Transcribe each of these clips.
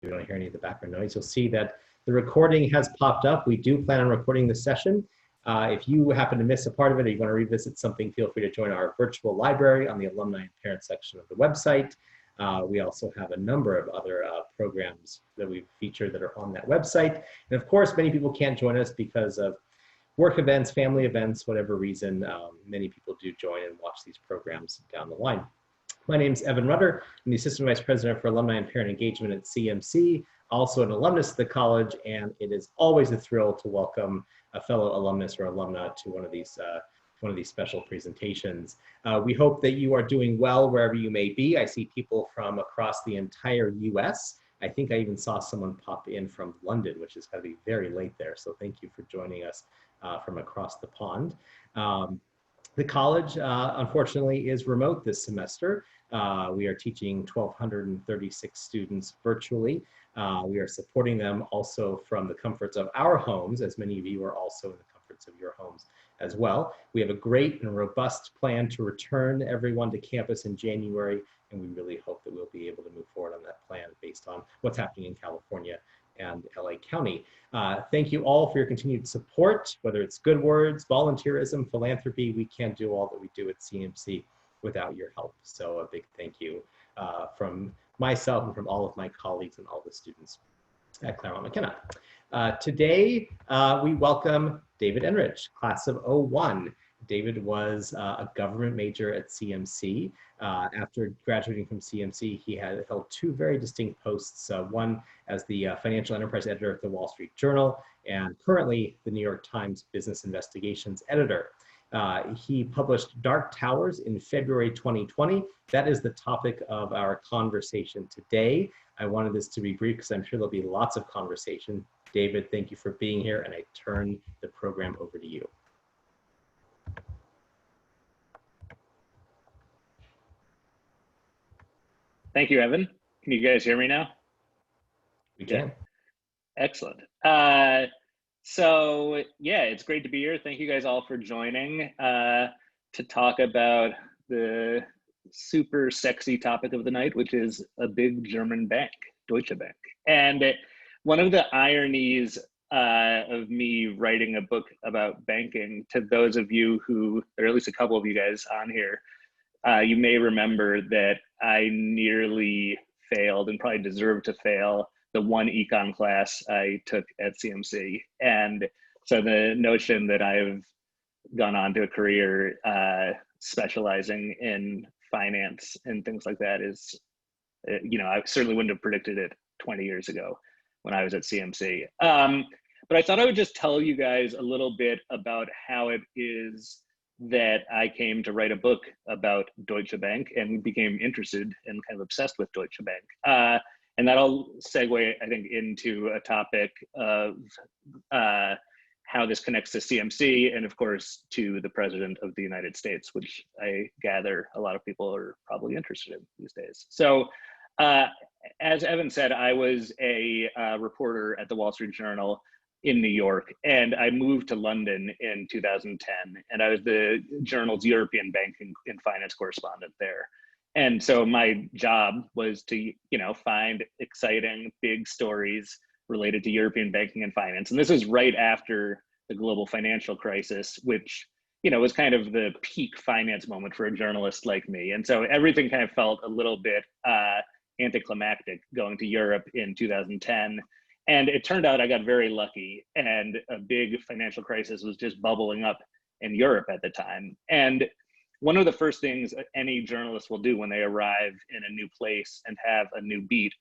you don't hear any of the background noise, you'll see that the recording has popped up. We do plan on recording this session. If you happen to miss a part of it or you want to revisit something, feel free to join our virtual library on the alumni and parent section of the website. We also have a number of other programs that we've featured that are on that website. And of course, many people can't join us because of work events, family events, whatever reason. Many people do join and watch these programs down the line. My name is Evan Rutter. I'm the Assistant Vice President for Alumni and Parent Engagement at CMC, also an alumnus of the college, and it is always a thrill to welcome a fellow alumnus or alumna to one of these special presentations. We hope that you are doing well wherever you may be. I see people from across the entire US. I think I even saw someone pop in from London, which is going to be very late there. So thank you for joining us from across the pond. The college, unfortunately, is remote this semester. We are teaching 1,236 students virtually. We are supporting them also from the comforts of our homes, as many of you are also in the comforts of your homes as well. We have a great and robust plan to return everyone to campus in January, and we really hope that we'll be able to move forward on that plan based on what's happening in California and LA County. Thank you all for your continued support, whether it's good words, volunteerism, philanthropy. We can't do all that we do at CMC without your help. So a big thank you from myself and from all of my colleagues and all the students at Claremont McKenna. Today, we welcome David Enrich, class of '01. David was a government major at CMC. After graduating from CMC, he had held two very distinct posts, one as the financial enterprise editor at the Wall Street Journal, and currently the New York Times Business Investigations editor. He published Dark Towers in February 2020. That is the topic of our conversation today. I wanted this to be brief because I'm sure there'll be lots of conversation. David, thank you for being here, and I turn the program over to you. Thank you, Evan. Can you guys hear me now? We can. Yeah. Excellent. So yeah, it's great to be here. Thank you guys all for joining to talk about the super sexy topic of the night, which is a big German bank, Deutsche Bank. And one of the ironies of me writing a book about banking, to those of you who, or at least a couple of you guys on here, you may remember that I nearly failed and probably deserved to fail the one econ class I took at CMC. And so the notion that I've gone on to a career specializing in finance and things like that is, I certainly wouldn't have predicted it 20 years ago when I was at CMC. But I thought I would just tell you guys a little bit about how it is that I came to write a book about Deutsche Bank and became interested and kind of obsessed with Deutsche Bank. And that'll segue, I think, into a topic of how this connects to CMC and, of course, to the President of the United States, which I gather a lot of people are probably interested in these days. So as Evan said, I was a reporter at the Wall Street Journal in New York, and I moved to London in 2010, and I was the journal's European banking and finance correspondent there. And so my job was to, find exciting big stories related to European banking and finance. And this was right after the global financial crisis, which, was kind of the peak finance moment for a journalist like me. And so everything kind of felt a little bit anticlimactic going to Europe in 2010. And it turned out I got very lucky, and a big financial crisis was just bubbling up in Europe at the time. And one of the first things any journalist will do when they arrive in a new place and have a new beat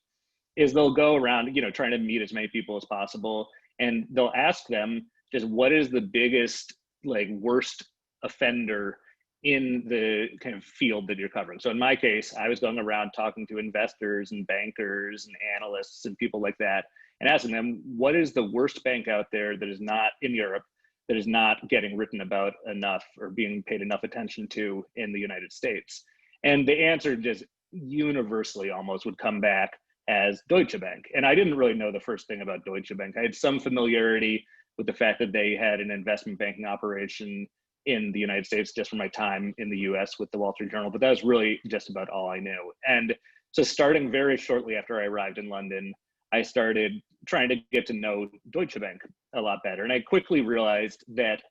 is they'll go around, trying to meet as many people as possible. And they'll ask them just what is the biggest, worst offender in the kind of field that you're covering. So in my case, I was going around talking to investors and bankers and analysts and people like that, and asking them, what is the worst bank out there that is not in Europe, that is not getting written about enough or being paid enough attention to in the United States? And the answer just universally almost would come back as Deutsche Bank. And I didn't really know the first thing about Deutsche Bank. I had some familiarity with the fact that they had an investment banking operation in the United States just from my time in the US with the Wall Street Journal, but that was really just about all I knew. And so starting very shortly after I arrived in London, I started trying to get to know Deutsche Bank a lot better. And I quickly realized that,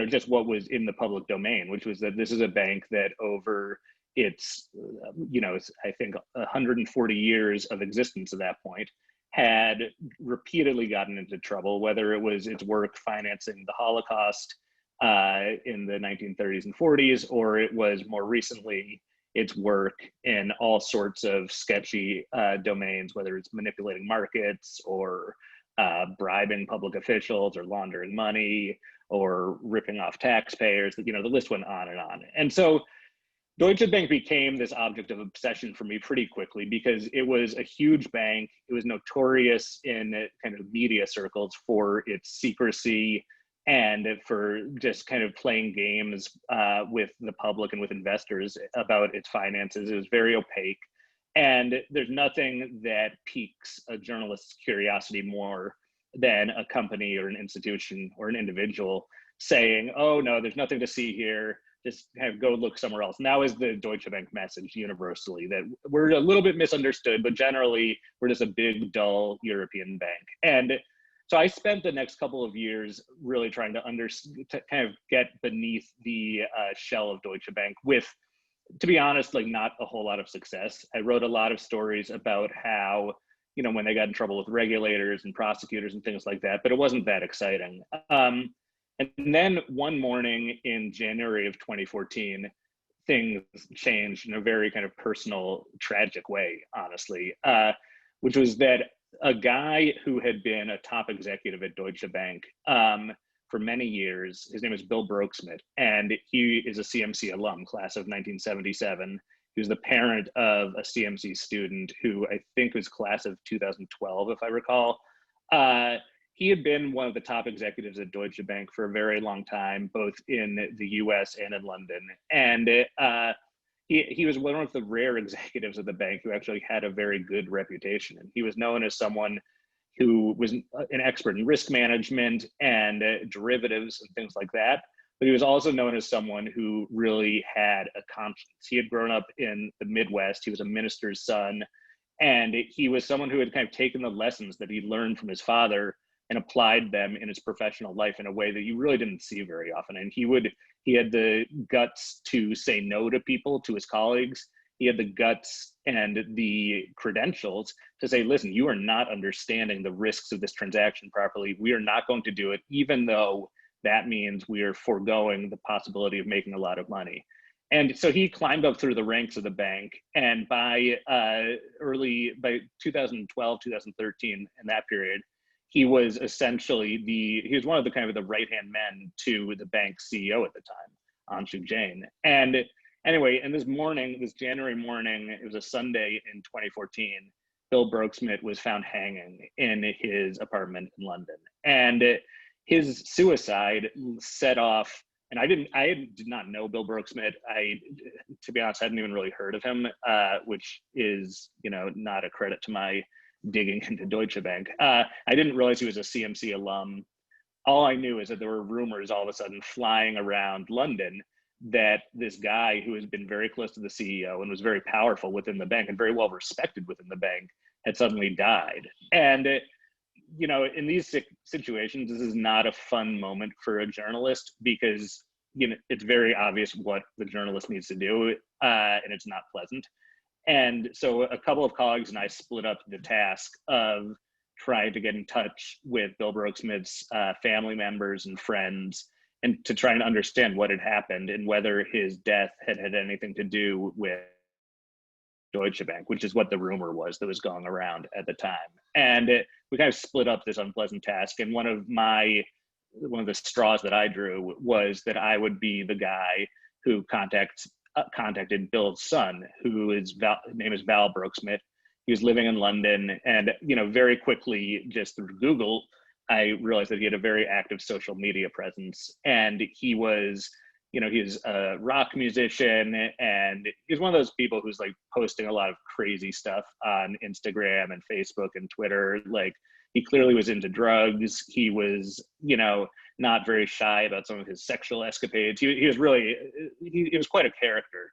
just what was in the public domain, which was that this is a bank that over its, I think 140 years of existence at that point, had repeatedly gotten into trouble, whether it was its work financing the Holocaust in the 1930s and 40s, or it was more recently its work in all sorts of sketchy domains, whether it's manipulating markets or bribing public officials or laundering money or ripping off taxpayers. The list went on and on. And so Deutsche Bank became this object of obsession for me pretty quickly because it was a huge bank. It was notorious in kind of media circles for its secrecy and for just kind of playing games with the public and with investors about its finances. It was very opaque. And there's nothing that piques a journalist's curiosity more than a company or an institution or an individual saying, oh no, there's nothing to see here, just kind of go look somewhere else. And that was the Deutsche Bank message universally, that we're a little bit misunderstood, but generally we're just a big, dull European bank. And so I spent the next couple of years really trying to kind of get beneath the shell of Deutsche Bank with, to be honest, like not a whole lot of success. I wrote a lot of stories about how, when they got in trouble with regulators and prosecutors and things like that, but it wasn't that exciting. And then one morning in January of 2014, things changed in a very kind of personal, tragic way, honestly, which was that a guy who had been a top executive at Deutsche Bank for many years, his name is Bill Broeksmit, and he is a CMC alum, class of 1977. He was the parent of a CMC student who I think was class of 2012, if I recall. He had been one of the top executives at Deutsche Bank for a very long time, both in the US and in London. And he was one of the rare executives of the bank who actually had a very good reputation. And he was known as someone who was an expert in risk management and derivatives and things like that. But he was also known as someone who really had a conscience. He had grown up in the Midwest. He was a minister's son. And he was someone who had kind of taken the lessons that he learned from his father and applied them in his professional life in a way that you really didn't see very often. And he had the guts to say no to people, to his colleagues. He had the guts and the credentials to say, listen, you are not understanding the risks of this transaction properly. We are not going to do it, even though that means we are foregoing the possibility of making a lot of money. And so he climbed up through the ranks of the bank. And by 2012, 2013, in that period, he was essentially he was one of the kind of the right-hand men to the bank's CEO at the time, Anshu Jain. And anyway, in this January morning, it was a Sunday in 2014, Bill Broeksmit was found hanging in his apartment in London. And his suicide set off, and I did not know Bill Broeksmit. To be honest, I hadn't even really heard of him, which is, not a credit to my digging into Deutsche Bank. I didn't realize he was a CMC alum. All I knew is that there were rumors all of a sudden flying around London that this guy who has been very close to the CEO and was very powerful within the bank and very well respected within the bank had suddenly died. And in these situations, this is not a fun moment for a journalist because it's very obvious what the journalist needs to do, and it's not pleasant. And so a couple of colleagues and I split up the task of trying to get in touch with Bill Broeksmit's family members and friends and to try and understand what had happened and whether his death had anything to do with Deutsche Bank, which is what the rumor was that was going around at the time. And we kind of split up this unpleasant task. And one of the straws that I drew was that I would be the guy who contacted Bill's son, his name is Val Broeksmit. He was living in London, and very quickly, just through Google, I realized that he had a very active social media presence, and he was, he's a rock musician, and he's one of those people who's like posting a lot of crazy stuff on Instagram and Facebook and Twitter. Like, he clearly was into drugs. He was, not very shy about some of his sexual escapades. He was really, he was quite a character.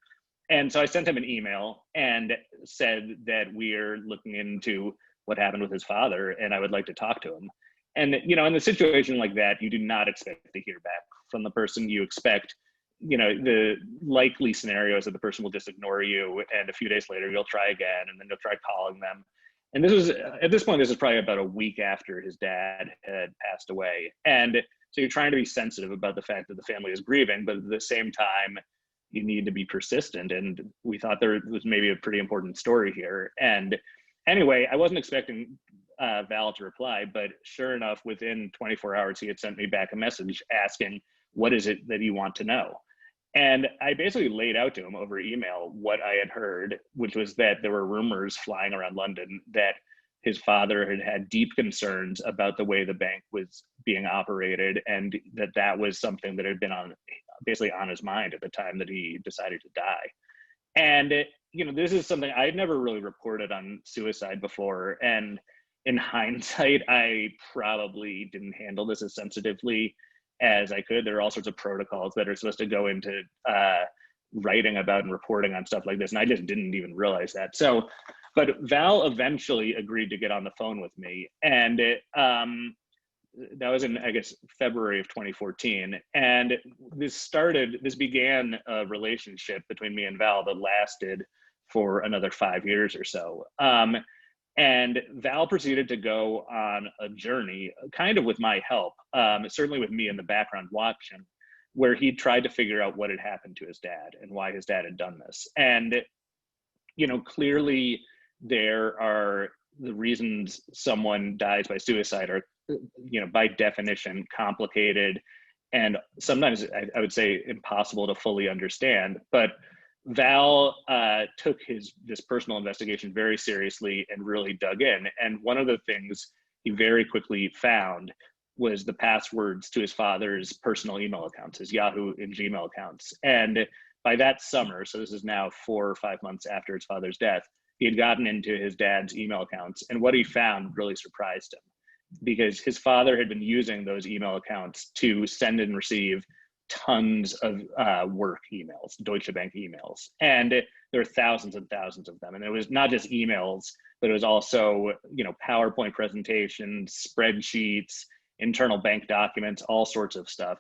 And so I sent him an email and said that we're looking into what happened with his father, and I would like to talk to him. And, you know, in a situation like that, you do not expect to hear back from the person. You expect, you know, the likely scenario is that the person will just ignore you, and a few days later you'll try again, and then you'll try calling them. And this was, at this point, this is probably about a week after his dad had passed away. And so you're trying to be sensitive about the fact that the family is grieving, but at the same time, you need to be persistent. And we thought there was maybe a pretty important story here. And anyway, I wasn't expecting Val to reply, but sure enough, within 24 hours, he had sent me back a message asking, what is it that you want to know? And I basically laid out to him over email what I had heard, which was that there were rumors flying around London that his father had had deep concerns about the way the bank was being operated, and that that was something that had been on basically on his mind at the time that he decided to die. And you know, this is something I had never really reported on suicide before, and in hindsight, I probably didn't handle this as sensitively as I could. There are all sorts of protocols that are supposed to go into writing about and reporting on stuff like this, and I just didn't even realize that. So, but Val eventually agreed to get on the phone with me, and that was in, I guess, February of 2014. And this began a relationship between me and Val that lasted for another 5 years or so. And Val proceeded to go on a journey, kind of with my help, certainly with me in the background watching, where he tried to figure out what had happened to his dad and why his dad had done this. And, you know, clearly there are the reasons someone dies by suicide are, you know, by definition, complicated and sometimes I would say impossible to fully understand. But Val took this personal investigation very seriously and really dug in. And one of the things he very quickly found was the passwords to his father's personal email accounts, his Yahoo and Gmail accounts. And by that summer, so this is now 4 or 5 months after his father's death, he had gotten into his dad's email accounts. And what he found really surprised him, because his father had been using those email accounts to send and receive tons of work emails, Deutsche Bank emails. And there were thousands and thousands of them. And it was not just emails, but it was also, you know, PowerPoint presentations, spreadsheets, internal bank documents, all sorts of stuff.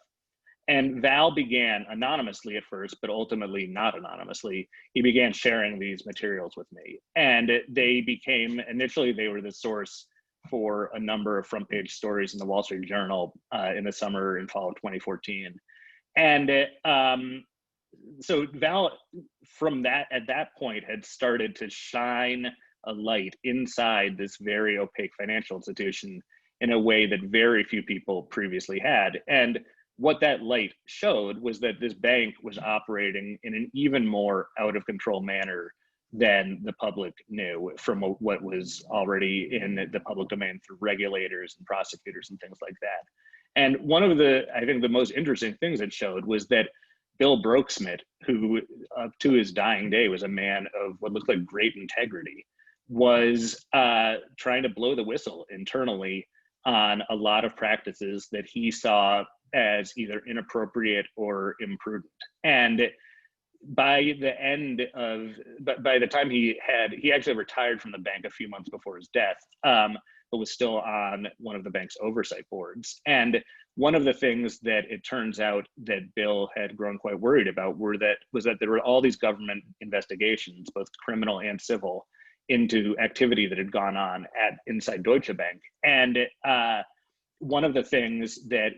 And Val began anonymously at first, but ultimately not anonymously. He began sharing these materials with me. And they became, initially they were the source for a number of front page stories in the Wall Street Journal in the summer and fall of 2014. And so Val, at that point, had started to shine a light inside this very opaque financial institution in a way that very few people previously had. And what that light showed was that this bank was operating in an even more out of control manner than the public knew from what was already in the public domain through regulators and prosecutors and things like that. And one of the, I think the most interesting things it showed was that Bill Brooksmith, who up to his dying day was a man of what looked like great integrity, was trying to blow the whistle internally on a lot of practices that he saw as either inappropriate or imprudent. And by the time he actually retired from the bank a few months before his death, but was still on one of the bank's oversight boards. And one of the things that it turns out that Bill had grown quite worried about was that there were all these government investigations, both criminal and civil, into activity that had gone on inside Deutsche Bank. And one of the things that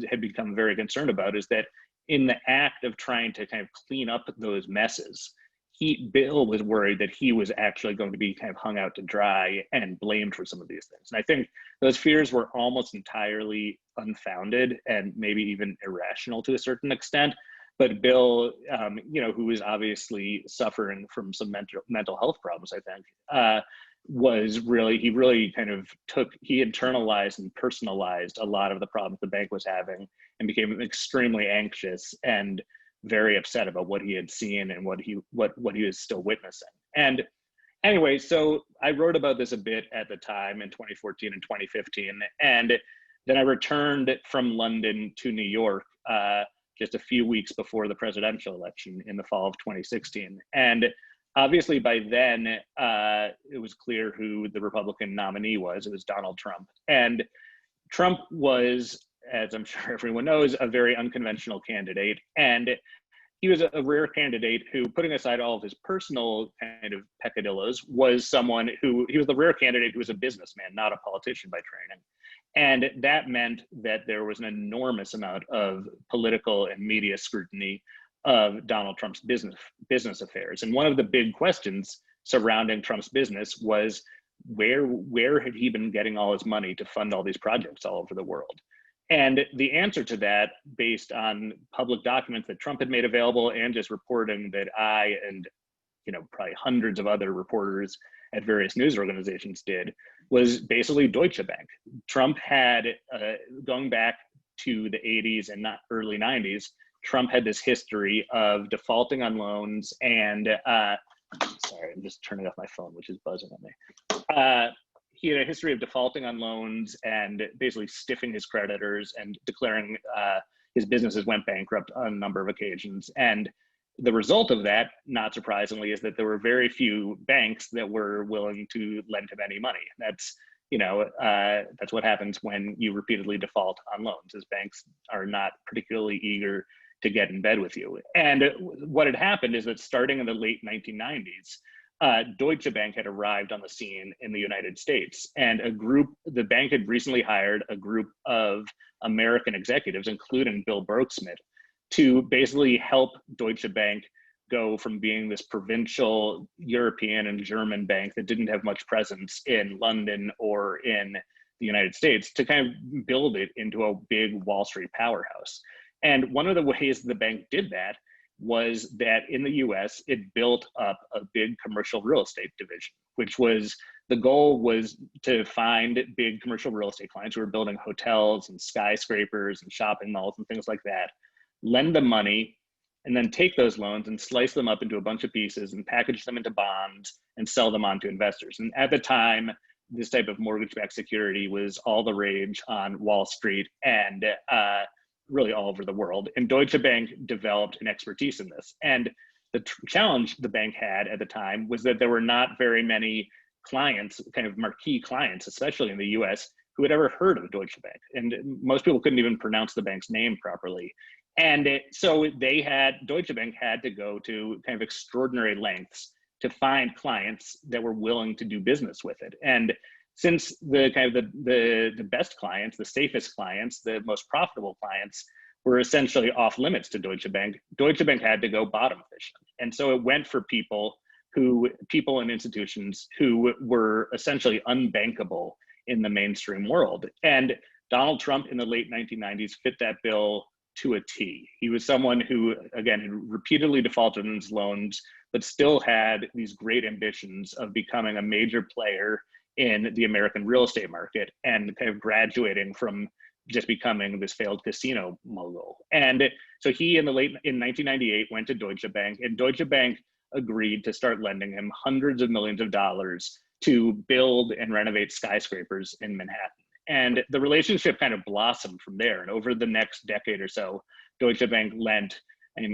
had become very concerned about is that in the act of trying to kind of clean up those messes, Bill was worried that he was actually going to be kind of hung out to dry and blamed for some of these things. And I think those fears were almost entirely unfounded and maybe even irrational to a certain extent. But Bill, you know, who was obviously suffering from some mental health problems, I think, he internalized and personalized a lot of the problems the bank was having and became extremely anxious and very upset about what he had seen and what he was still witnessing. And anyway, so I wrote about this a bit at the time in 2014 and 2015. And then I returned from London to New York just a few weeks before the presidential election in the fall of 2016. And Obviously, by then, it was clear who the Republican nominee was. It was Donald Trump. And Trump was, as I'm sure everyone knows, a very unconventional candidate. And he was a rare candidate who, putting aside all of his personal kind of peccadillos, was someone who, he was the rare candidate who was a businessman, not a politician by training. And that meant that there was an enormous amount of political and media scrutiny of Donald Trump's business affairs. And one of the big questions surrounding Trump's business was where had he been getting all his money to fund all these projects all over the world? And the answer to that, based on public documents that Trump had made available and just reporting that I and probably hundreds of other reporters at various news organizations did, was basically Deutsche Bank. Trump had, going back to the 80s and not early 90s, Trump had this history of defaulting on loans and, sorry, I'm just turning off my phone, which is buzzing at me. He had a history of defaulting on loans and basically stiffing his creditors and declaring his businesses went bankrupt on a number of occasions. And the result of that, not surprisingly, is that there were very few banks that were willing to lend him any money. That's that's what happens when you repeatedly default on loans, as banks are not particularly eager to get in bed with you. And what had happened is that starting in the late 1990s, Deutsche Bank had arrived on the scene in the United States, and the bank had recently hired a group of American executives, including Bill Bergsmith, to basically help Deutsche Bank go from being this provincial European and German bank that didn't have much presence in London or in the United States to kind of build it into a big Wall Street powerhouse. And one of the ways the bank did that was that in the US, it built up a big commercial real estate division, which was, the goal was to find big commercial real estate clients who were building hotels and skyscrapers and shopping malls and things like that, lend them money, and then take those loans and slice them up into a bunch of pieces and package them into bonds and sell them on to investors. And at the time, this type of mortgage-backed security was all the rage on Wall Street and really all over the world. And Deutsche Bank developed an expertise in this. And the challenge the bank had at the time was that there were not very many clients, kind of marquee clients, especially in the US, who had ever heard of Deutsche Bank. And most people couldn't even pronounce the bank's name properly. And so Deutsche Bank had to go to kind of extraordinary lengths to find clients that were willing to do business with it. And since the best clients, the safest clients, the most profitable clients were essentially off limits to Deutsche Bank had to go bottom fishing. And so it went for people and institutions who were essentially unbankable in the mainstream world. And Donald Trump in the late 1990s fit that bill to a T. He was someone who, again, had repeatedly defaulted on his loans, but still had these great ambitions of becoming a major player in the American real estate market and kind of graduating from just becoming this failed casino mogul. And so he in 1998 went to Deutsche Bank, and Deutsche Bank agreed to start lending him hundreds of millions of dollars to build and renovate skyscrapers in Manhattan. And the relationship kind of blossomed from there. And over the next decade or so, Deutsche Bank lent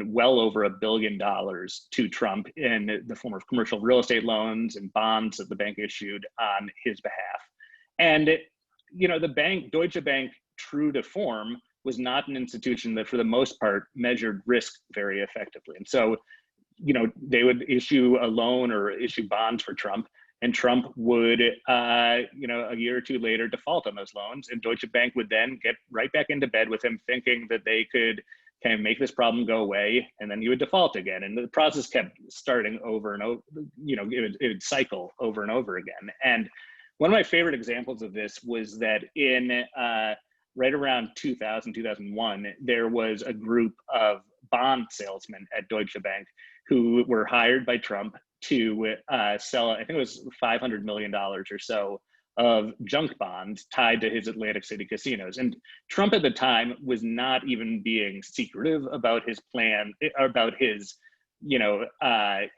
well over $1 billion to Trump in the form of commercial real estate loans and bonds that the bank issued on his behalf. And Deutsche Bank, true to form, was not an institution that for the most part measured risk very effectively. And so, they would issue a loan or issue bonds for Trump, and Trump would, a year or two later, default on those loans, and Deutsche Bank would then get right back into bed with him, thinking that they could kind of make this problem go away, and then he would default again. And the process kept starting over and over, it would cycle over and over again. And one of my favorite examples of this was that in right around 2000, 2001, there was a group of bond salesmen at Deutsche Bank who were hired by Trump to sell, I think it was $500 million or so of junk bonds tied to his Atlantic City casinos. And Trump at the time was not even being secretive about his plan, about his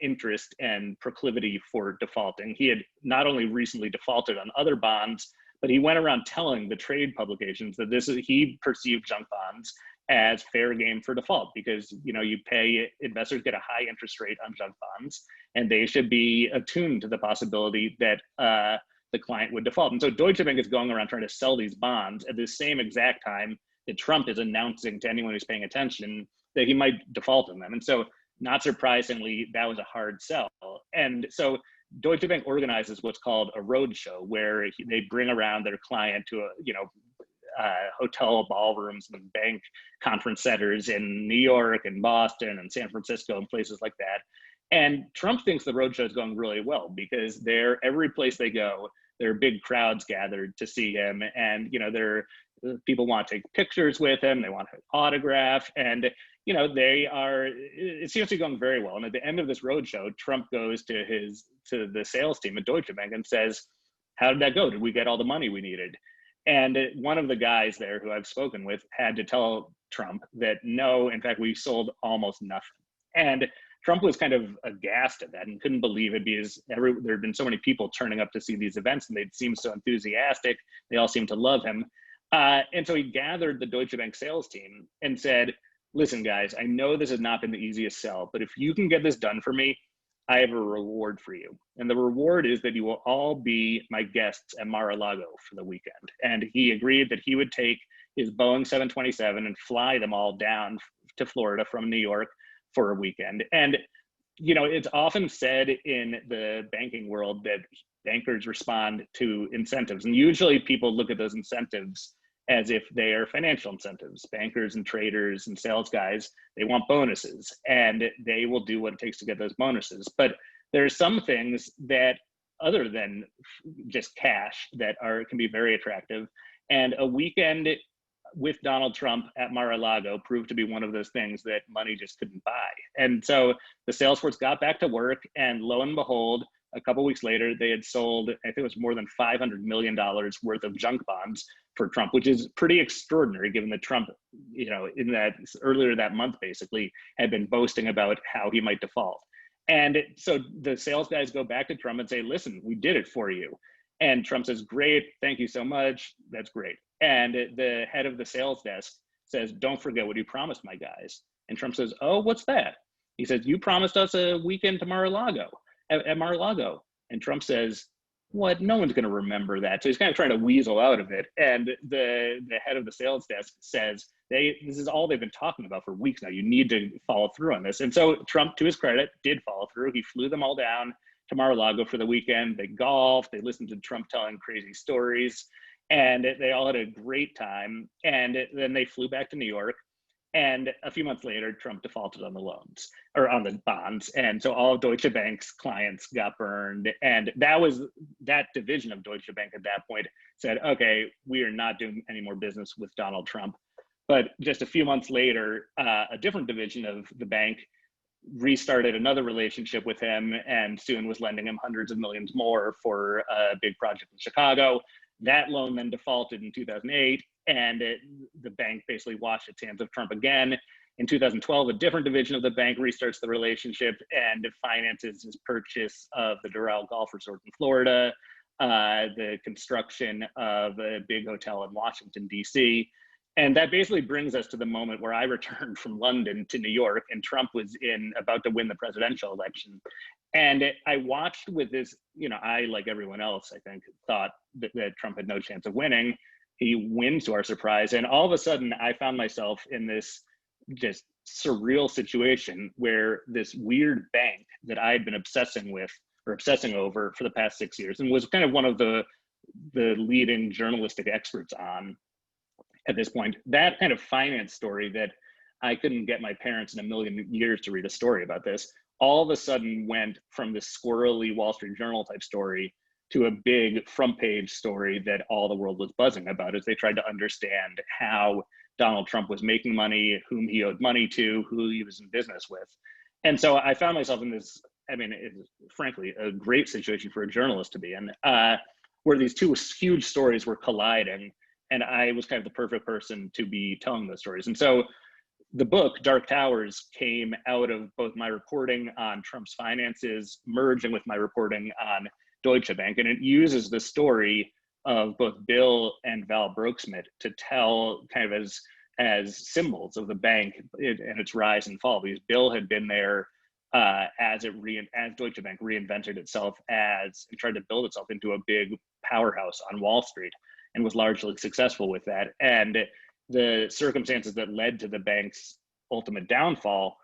interest and proclivity for defaulting. He had not only recently defaulted on other bonds, but he went around telling the trade publications that he perceived junk bonds as fair game for default, because you pay, investors get a high interest rate on junk bonds, and they should be attuned to the possibility that the client would default. And so Deutsche Bank is going around trying to sell these bonds at the same exact time that Trump is announcing to anyone who's paying attention that he might default on them. And so, not surprisingly, that was a hard sell. And so Deutsche Bank organizes what's called a roadshow, where they bring around their client to hotel ballrooms and bank conference centers in New York and Boston and San Francisco and places like that. And Trump thinks the roadshow is going really well, because every place they go, there are big crowds gathered to see him, and people want to take pictures with him, they want an autograph, and it seems to be going very well. And at the end of this roadshow, Trump goes to the sales team at Deutsche Bank and says, "How did that go? Did we get all the money we needed?" And one of the guys there who I've spoken with had to tell Trump that no, in fact, we sold almost nothing. And Trump was kind of aghast at that and couldn't believe it, because there had been so many people turning up to see these events, and they'd seemed so enthusiastic. They all seemed to love him. And so he gathered the Deutsche Bank sales team and said, "Listen, guys, I know this has not been the easiest sell, but if you can get this done for me, I have a reward for you. And the reward is that you will all be my guests at Mar-a-Lago for the weekend." And he agreed that he would take his Boeing 727 and fly them all down to Florida from New York for a weekend. And, it's often said in the banking world that bankers respond to incentives. And usually people look at those incentives as if they are financial incentives. Bankers and traders and sales guys, they want bonuses, and they will do what it takes to get those bonuses. But there are some things that, other than just cash, that can be very attractive. And a weekend with Donald Trump at Mar-a-Lago proved to be one of those things that money just couldn't buy. And so the sales force got back to work, and lo and behold, a couple of weeks later, they had sold, I think it was more than $500 million worth of junk bonds for Trump, which is pretty extraordinary, given that Trump, earlier that month, basically had been boasting about how he might default. And so the sales guys go back to Trump and say, "Listen, we did it for you." And Trump says, "Great, thank you so much. That's great." And the head of the sales desk says, "Don't forget what you promised my guys." And Trump says, "Oh, what's that?" He says, "You promised us a weekend to Mar-a-Lago, at Mar-a-Lago." And Trump says, "What? No one's going to remember that." So he's kind of trying to weasel out of it. And the head of the sales desk says, this is all they've been talking about for weeks now. You need to follow through on this. And so Trump, to his credit, did follow through. He flew them all down to Mar-a-Lago for the weekend. They golfed. They listened to Trump telling crazy stories, and they all had a great time. And then they flew back to New York. And a few months later, Trump defaulted on the loans, or on the bonds. And so all of Deutsche Bank's clients got burned. And that division of Deutsche Bank at that point said, "Okay, we are not doing any more business with Donald Trump." But just a few months later, a different division of the bank restarted another relationship with him, and soon was lending him hundreds of millions more for a big project in Chicago. That loan then defaulted in 2008, and the bank basically washed its hands of Trump again. In 2012, a different division of the bank restarts the relationship and finances his purchase of the Doral Golf Resort in Florida, the construction of a big hotel in Washington, D.C. And that basically brings us to the moment where I returned from London to New York, and Trump was about to win the presidential election. And I watched with this, I, like everyone else, I think, thought that Trump had no chance of winning. He wins, to our surprise. And all of a sudden, I found myself in this just surreal situation where this weird bank that I had been obsessing over for the past 6 years, and was kind of one of the leading journalistic experts on at this point, that kind of finance story that I couldn't get my parents in a million years to read a story about this, all of a sudden went from this squirrely Wall Street Journal type story to a big front page story that all the world was buzzing about, as they tried to understand how Donald Trump was making money, whom he owed money to, who he was in business with. And so I found myself in this, it's frankly a great situation for a journalist to be in, where these two huge stories were colliding, and I was kind of the perfect person to be telling those stories. And so the book, Dark Towers, came out of both my reporting on Trump's finances, merging with my reporting on Deutsche Bank. And it uses the story of both Bill and Val Brooksmith to tell, kind of as as symbols of the bank and its rise and fall, because Bill had been there as Deutsche Bank reinvented itself and tried to build itself into a big powerhouse on Wall Street, and was largely successful with that. And the circumstances that led to the bank's ultimate downfall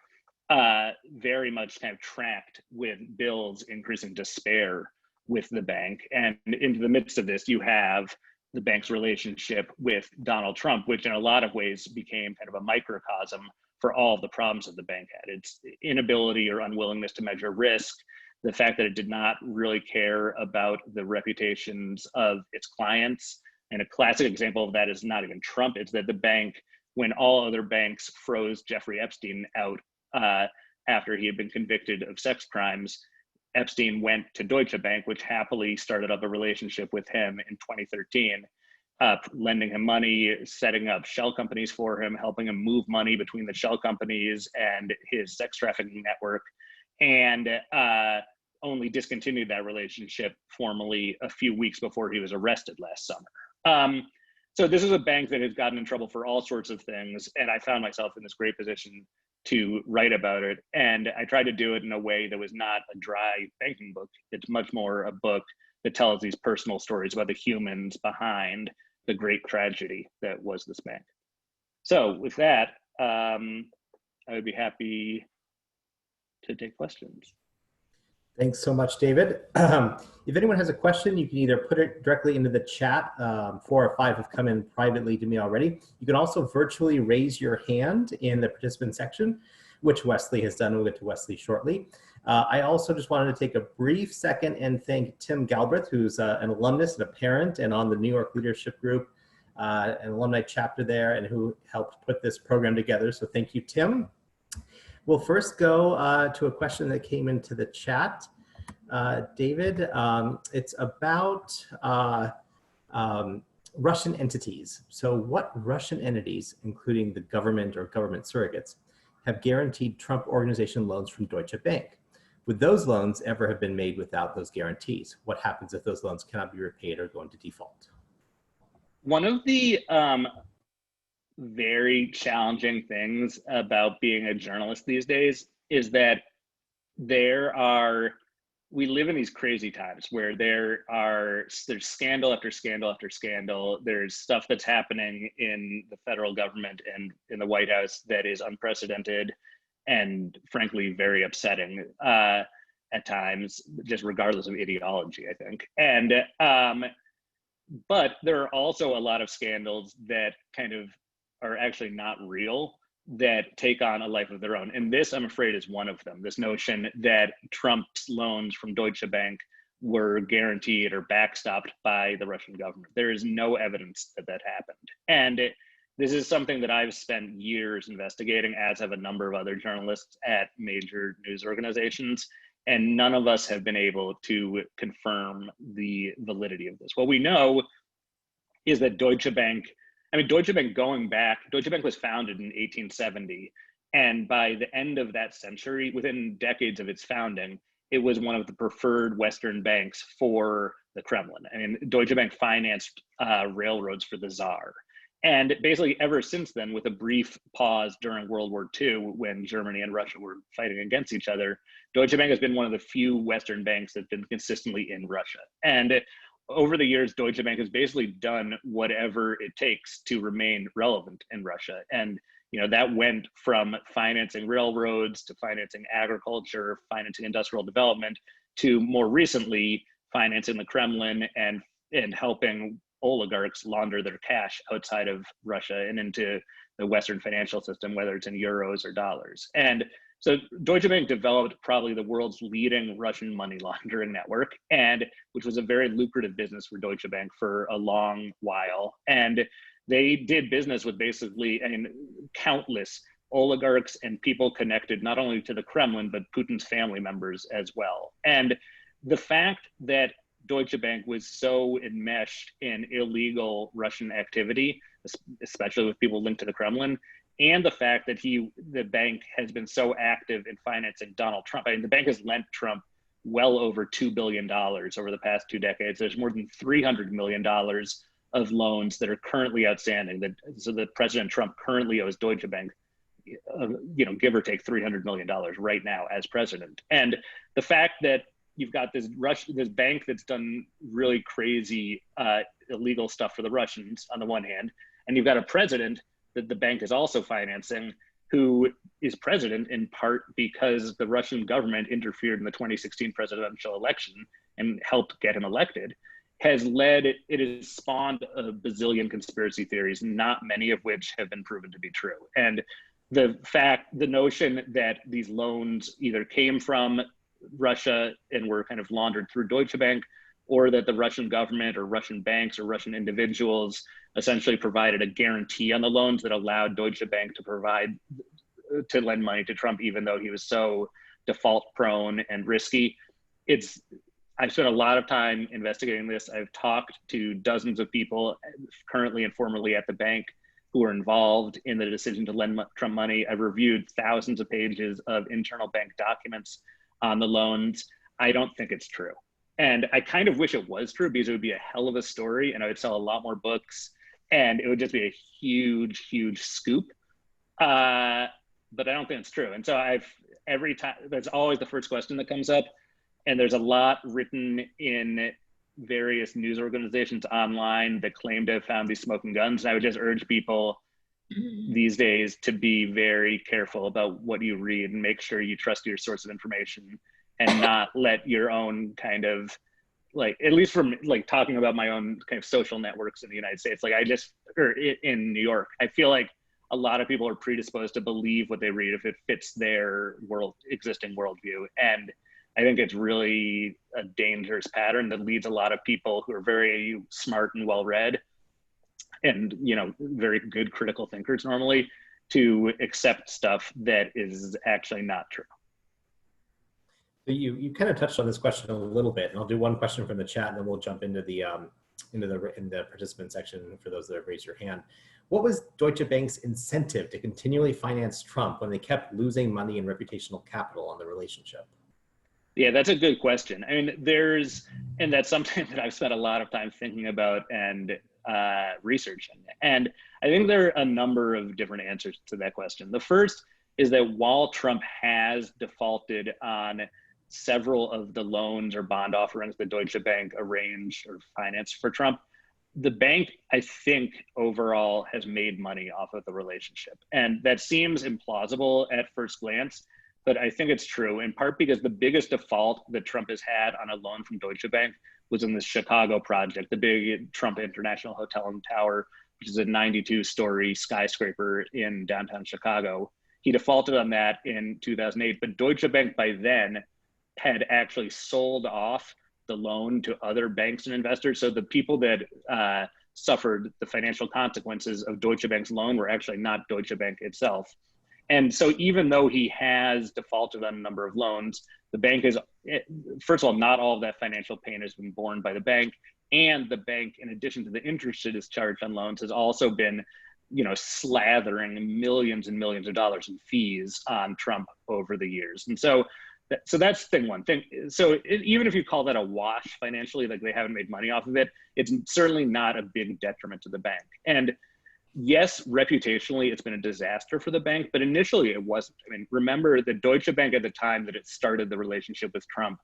very much kind of tracked with Bill's increasing despair with the bank. And into the midst of this, you have the bank's relationship with Donald Trump, which in a lot of ways became kind of a microcosm for all of the problems that the bank had. Its inability or unwillingness to measure risk, the fact that it did not really care about the reputations of its clients. And a classic example of that is not even Trump, it's that the bank, when all other banks froze Jeffrey Epstein out after he had been convicted of sex crimes, Epstein went to Deutsche Bank, which happily started up a relationship with him in 2013, lending him money, setting up shell companies for him, helping him move money between the shell companies and his sex trafficking network, and only discontinued that relationship formally a few weeks before he was arrested last summer. So this is a bank that has gotten in trouble for all sorts of things, and I found myself in this great position to write about it. And I tried to do it in a way that was not a dry banking book. It's much more a book that tells these personal stories about the humans behind the great tragedy that was this bank. So with that, I would be happy to take questions. Thanks so much, David. If anyone has a question, you can either put it directly into the chat. 4 or 5 have come in privately to me already. You can also virtually raise your hand in the participant section, which Wesley has done. We'll get to Wesley shortly. I also just wanted to take a brief second and thank Tim Galbraith, who's an alumnus and a parent and on the New York Leadership Group, an alumni chapter there, and who helped put this program together. So thank you, Tim. We'll first go to a question that came into the chat. David, it's about Russian entities. So what Russian entities, including the government or government surrogates, have guaranteed Trump Organization loans from Deutsche Bank? Would those loans ever have been made without those guarantees? What happens if those loans cannot be repaid or go into default? One of the very challenging things about being a journalist these days is that we live in these crazy times where there's scandal after scandal after scandal. There's stuff that's happening in the federal government and in the White House that is unprecedented and frankly very upsetting at times, just regardless of ideology, I think. And but there are also a lot of scandals that kind of are actually not real, that take on a life of their own. And this, I'm afraid, is one of them. This notion that Trump's loans from Deutsche Bank were guaranteed or backstopped by the Russian government. There is no evidence that that happened. And this is something that I've spent years investigating, as have a number of other journalists at major news organizations. And none of us have been able to confirm the validity of this. What we know is that Deutsche Bank was founded in 1870. And by the end of that century, within decades of its founding, it was one of the preferred Western banks for the Kremlin. I mean, Deutsche Bank financed railroads for the Tsar. And basically ever since then, with a brief pause during World War II, when Germany and Russia were fighting against each other, Deutsche Bank has been one of the few Western banks that's been consistently in Russia. And over the years, Deutsche Bank has basically done whatever it takes to remain relevant in Russia. And that went from financing railroads to financing agriculture, financing industrial development, to more recently financing the Kremlin and helping oligarchs launder their cash outside of Russia and into the Western financial system, whether it's in euros or dollars. And so Deutsche Bank developed probably the world's leading Russian money laundering network, and which was a very lucrative business for Deutsche Bank for a long while. And they did business with basically countless oligarchs and people connected not only to the Kremlin, but Putin's family members as well. And the fact that Deutsche Bank was so enmeshed in illegal Russian activity, especially with people linked to the Kremlin, and the fact that the bank has been so active in financing Donald Trump. I mean, the bank has lent Trump well over $2 billion over the past 2 decades. There's more than $300 million of loans that are currently outstanding. So that President Trump currently owes Deutsche Bank, give or take $300 million right now as president. And the fact that you've got this bank that's done really crazy illegal stuff for the Russians on the one hand, and you've got a president that the bank is also financing, who is president in part because the Russian government interfered in the 2016 presidential election and helped get him elected, it has spawned a bazillion conspiracy theories, not many of which have been proven to be true. And the notion that these loans either came from Russia and were kind of laundered through Deutsche Bank, or that the Russian government or Russian banks or Russian individuals essentially provided a guarantee on the loans that allowed Deutsche Bank to lend money to Trump, even though he was so default prone and risky. I've spent a lot of time investigating this. I've talked to dozens of people currently and formerly at the bank who were involved in the decision to lend Trump money. I've reviewed thousands of pages of internal bank documents on the loans. I don't think it's true. And I kind of wish it was true, because it would be a hell of a story and I would sell a lot more books and it would just be a huge, huge scoop. But I don't think it's true. And so every time, that's always the first question that comes up. And there's a lot written in various news organizations online that claim to have found these smoking guns. And I would just urge people these days to be very careful about what you read and make sure you trust your source of information and not let your own kind of, like, at least from like talking about my own kind of social networks in the United States, or in New York, I feel like a lot of people are predisposed to believe what they read if it fits their existing worldview. And I think it's really a dangerous pattern that leads a lot of people who are very smart and well-read and, very good critical thinkers normally, to accept stuff that is actually not true. So you kind of touched on this question a little bit, and I'll do one question from the chat, and then we'll jump into the participant section for those that have raised your hand. What was Deutsche Bank's incentive to continually finance Trump when they kept losing money and reputational capital on the relationship? Yeah, that's a good question. I mean, and that's something that I've spent a lot of time thinking about and researching. And I think there are a number of different answers to that question. The first is that while Trump has defaulted on several of the loans or bond offerings that Deutsche Bank arranged or financed for Trump, the bank, I think, overall has made money off of the relationship. And that seems implausible at first glance, but I think it's true, in part because the biggest default that Trump has had on a loan from Deutsche Bank was in the Chicago project, the big Trump International Hotel and Tower, which is a 92-story skyscraper in downtown Chicago. He defaulted on that in 2008, but Deutsche Bank by then had actually sold off the loan to other banks and investors. So the people that suffered the financial consequences of Deutsche Bank's loan were actually not Deutsche Bank itself. And so even though he has defaulted on a number of loans, the bank is, first of all, not all of that financial pain has been borne by the bank. And the bank, in addition to the interest it is charged on loans, has also been, slathering millions and millions of dollars in fees on Trump over the years. And so that's thing one. Even if you call that a wash financially, like they haven't made money off of it, it's certainly not a big detriment to the bank. And yes, reputationally, it's been a disaster for the bank, but initially it wasn't. I mean, remember that Deutsche Bank at the time that it started the relationship with Trump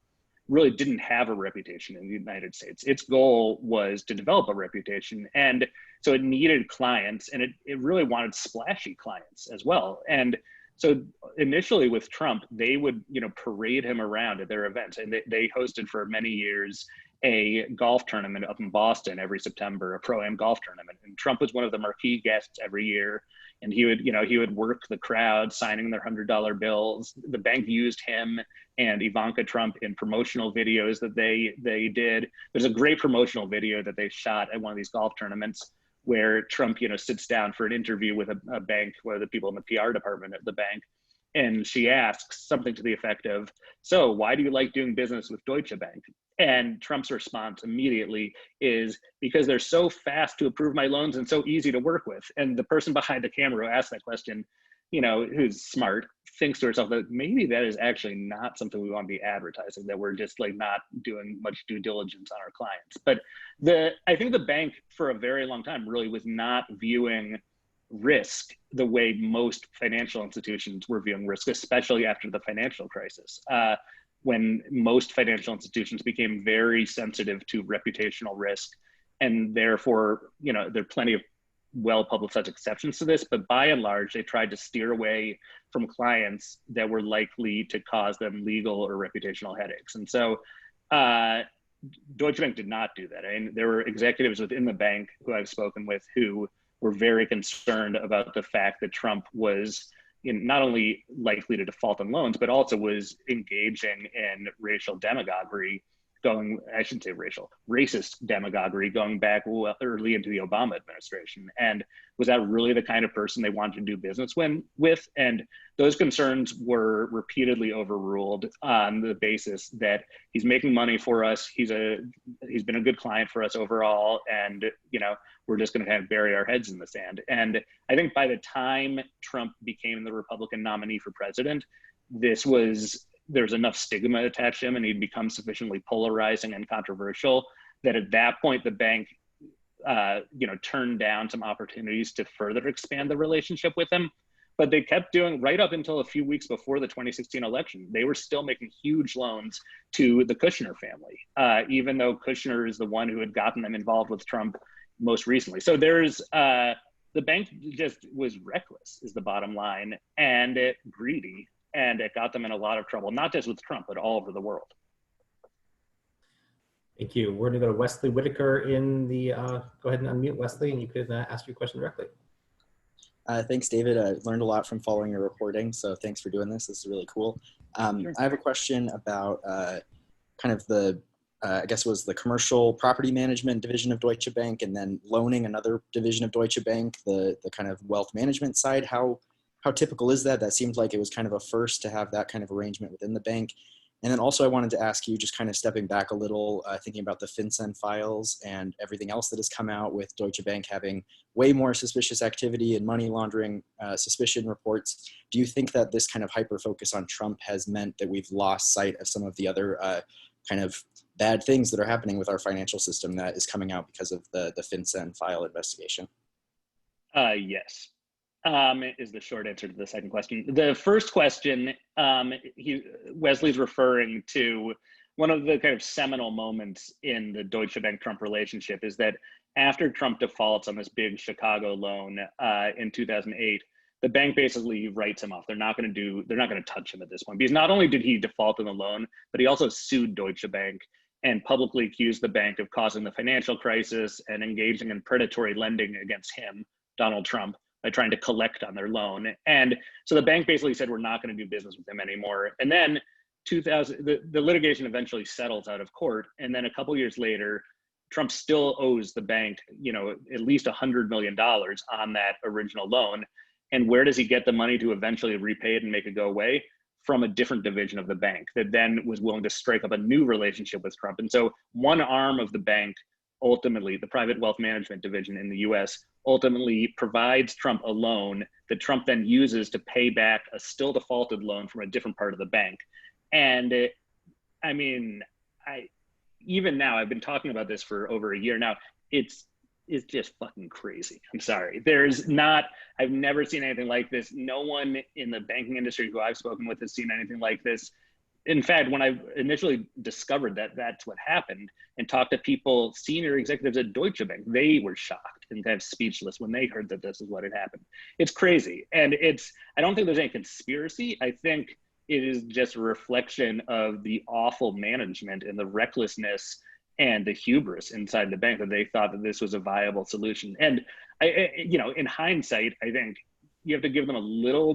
really didn't have a reputation in the United States. Its goal was to develop a reputation. And so it needed clients, and it really wanted splashy clients as well. And so initially with Trump, they would, parade him around at their events. And they hosted for many years a golf tournament up in Boston every September, a pro-am golf tournament. And Trump was one of the marquee guests every year. And he would work the crowd signing their $100 bills. The bank used him and Ivanka Trump in promotional videos that they did. There's a great promotional video that they shot at one of these golf tournaments where Trump, sits down for an interview with a bank, one of the people in the PR department at the bank. And she asks something to the effect of, "So why do you like doing business with Deutsche Bank?" And Trump's response immediately is, "Because they're so fast to approve my loans and so easy to work with." And the person behind the camera who asked that question, who's smart, thinks to herself that maybe that is actually not something we want to be advertising, that we're just like not doing much due diligence on our clients. But I think the bank for a very long time really was not viewing risk the way most financial institutions were viewing risk, especially after the financial crisis, when most financial institutions became very sensitive to reputational risk. And therefore, you know, there are plenty of well-publicized exceptions to this, but by and large, they tried to steer away from clients that were likely to cause them legal or reputational headaches. And so Deutsche Bank did not do that. And there were executives within the bank who I've spoken with who were very concerned about the fact that Trump was not only likely to default on loans, but also was engaging in racial demagoguery, I shouldn't say racist demagoguery going back early into the Obama administration. And was that really the kind of person they wanted to do business with? And those concerns were repeatedly overruled on the basis that he's making money for us. He's been a good client for us overall. And, you know, we're just going to kind of bury our heads in the sand. And I think by the time Trump became the Republican nominee for president, there's enough stigma attached to him and he'd become sufficiently polarizing and controversial that at that point, the bank, you know, turned down some opportunities to further expand the relationship with him. But they kept doing, right up until a few weeks before the 2016 election, they were still making huge loans to the Kushner family, even though Kushner is the one who had gotten them involved with Trump most recently. So the bank just was reckless is the bottom line, and greedy. And it got them in a lot of trouble, not just with Trump, but all over the world. Thank you. We're going to go to Wesley Whitaker in the, go ahead and unmute Wesley, and you could ask your question directly. Thanks, David. I learned a lot from following your reporting, so thanks for doing this. This is really cool. Sure. I have a question about kind of I guess it was the commercial property management division of Deutsche Bank, and then loaning another division of Deutsche Bank, the kind of wealth management side. How typical is that? That seems like it was kind of a first to have that kind of arrangement within the bank. And then also I wanted to ask you, just kind of stepping back a little, thinking about the FinCEN files and everything else that has come out with Deutsche Bank having way more suspicious activity and money laundering suspicion reports. Do you think that this kind of hyper focus on Trump has meant that we've lost sight of some of the other kind of bad things that are happening with our financial system that is coming out because of the FinCEN file investigation? Yes. Is the short answer to the second question. The first question, Wesley's referring to one of the kind of seminal moments in the Deutsche Bank-Trump relationship is that after Trump defaults on this big Chicago loan in 2008, the bank basically writes him off. They're not going to touch him at this point, because not only did he default on the loan, but he also sued Deutsche Bank and publicly accused the bank of causing the financial crisis and engaging in predatory lending against him, Donald Trump, by trying to collect on their loan. And so the bank basically said, we're not going to do business with him anymore. And then the litigation eventually settles out of court. And then a couple years later, Trump still owes the bank, you know, at least $100 million on that original loan. And where does he get the money to eventually repay it and make it go away? From a different division of the bank that then was willing to strike up a new relationship with Trump. And so one arm of the bank, ultimately the private wealth management division in the US, ultimately provides Trump a loan that Trump then uses to pay back a still defaulted loan from a different part of the bank. And even now, I've been talking about this for over a year now, it's just fucking crazy. I'm sorry. I've never seen anything like this. No one in the banking industry who I've spoken with has seen anything like this. In fact, when I initially discovered that that's what happened and talked to people, senior executives at Deutsche Bank, they were shocked and kind of speechless when they heard that this is what had happened. It's crazy. And I don't think there's any conspiracy. I think it is just a reflection of the awful management and the recklessness and the hubris inside the bank that they thought that this was a viable solution. And in hindsight, I think you have to give them a little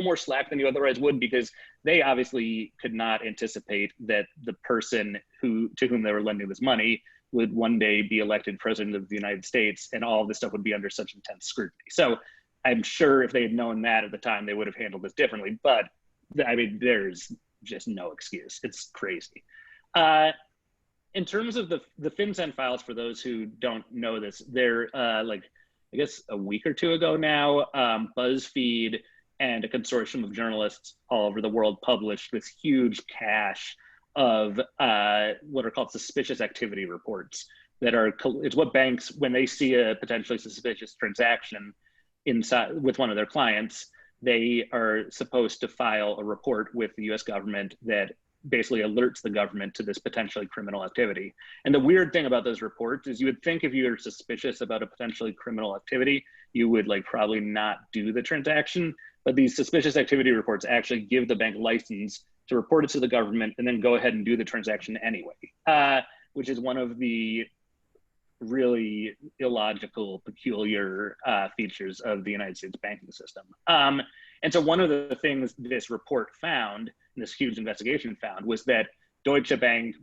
more slack than you otherwise would, because they obviously could not anticipate that the person to whom they were lending this money would one day be elected president of the United States, and all of this stuff would be under such intense scrutiny. So I'm sure if they had known that at the time, they would have handled this differently. But I mean, there's just no excuse. It's crazy. In terms of the FinCEN files, for those who don't know this, they're I guess a week or two ago now, BuzzFeed and a consortium of journalists all over the world published this huge cache of what are called suspicious activity reports that are, it's what banks, when they see a potentially suspicious transaction inside with one of their clients, they are supposed to file a report with the US government that basically alerts the government to this potentially criminal activity. And the weird thing about those reports is you would think if you're suspicious about a potentially criminal activity, you would like probably not do the transaction. But these suspicious activity reports actually give the bank license to report it to the government and then go ahead and do the transaction anyway, which is one of the really illogical, peculiar features of the United States banking system. And so one of the things this report found, this huge investigation found, was that Deutsche Bank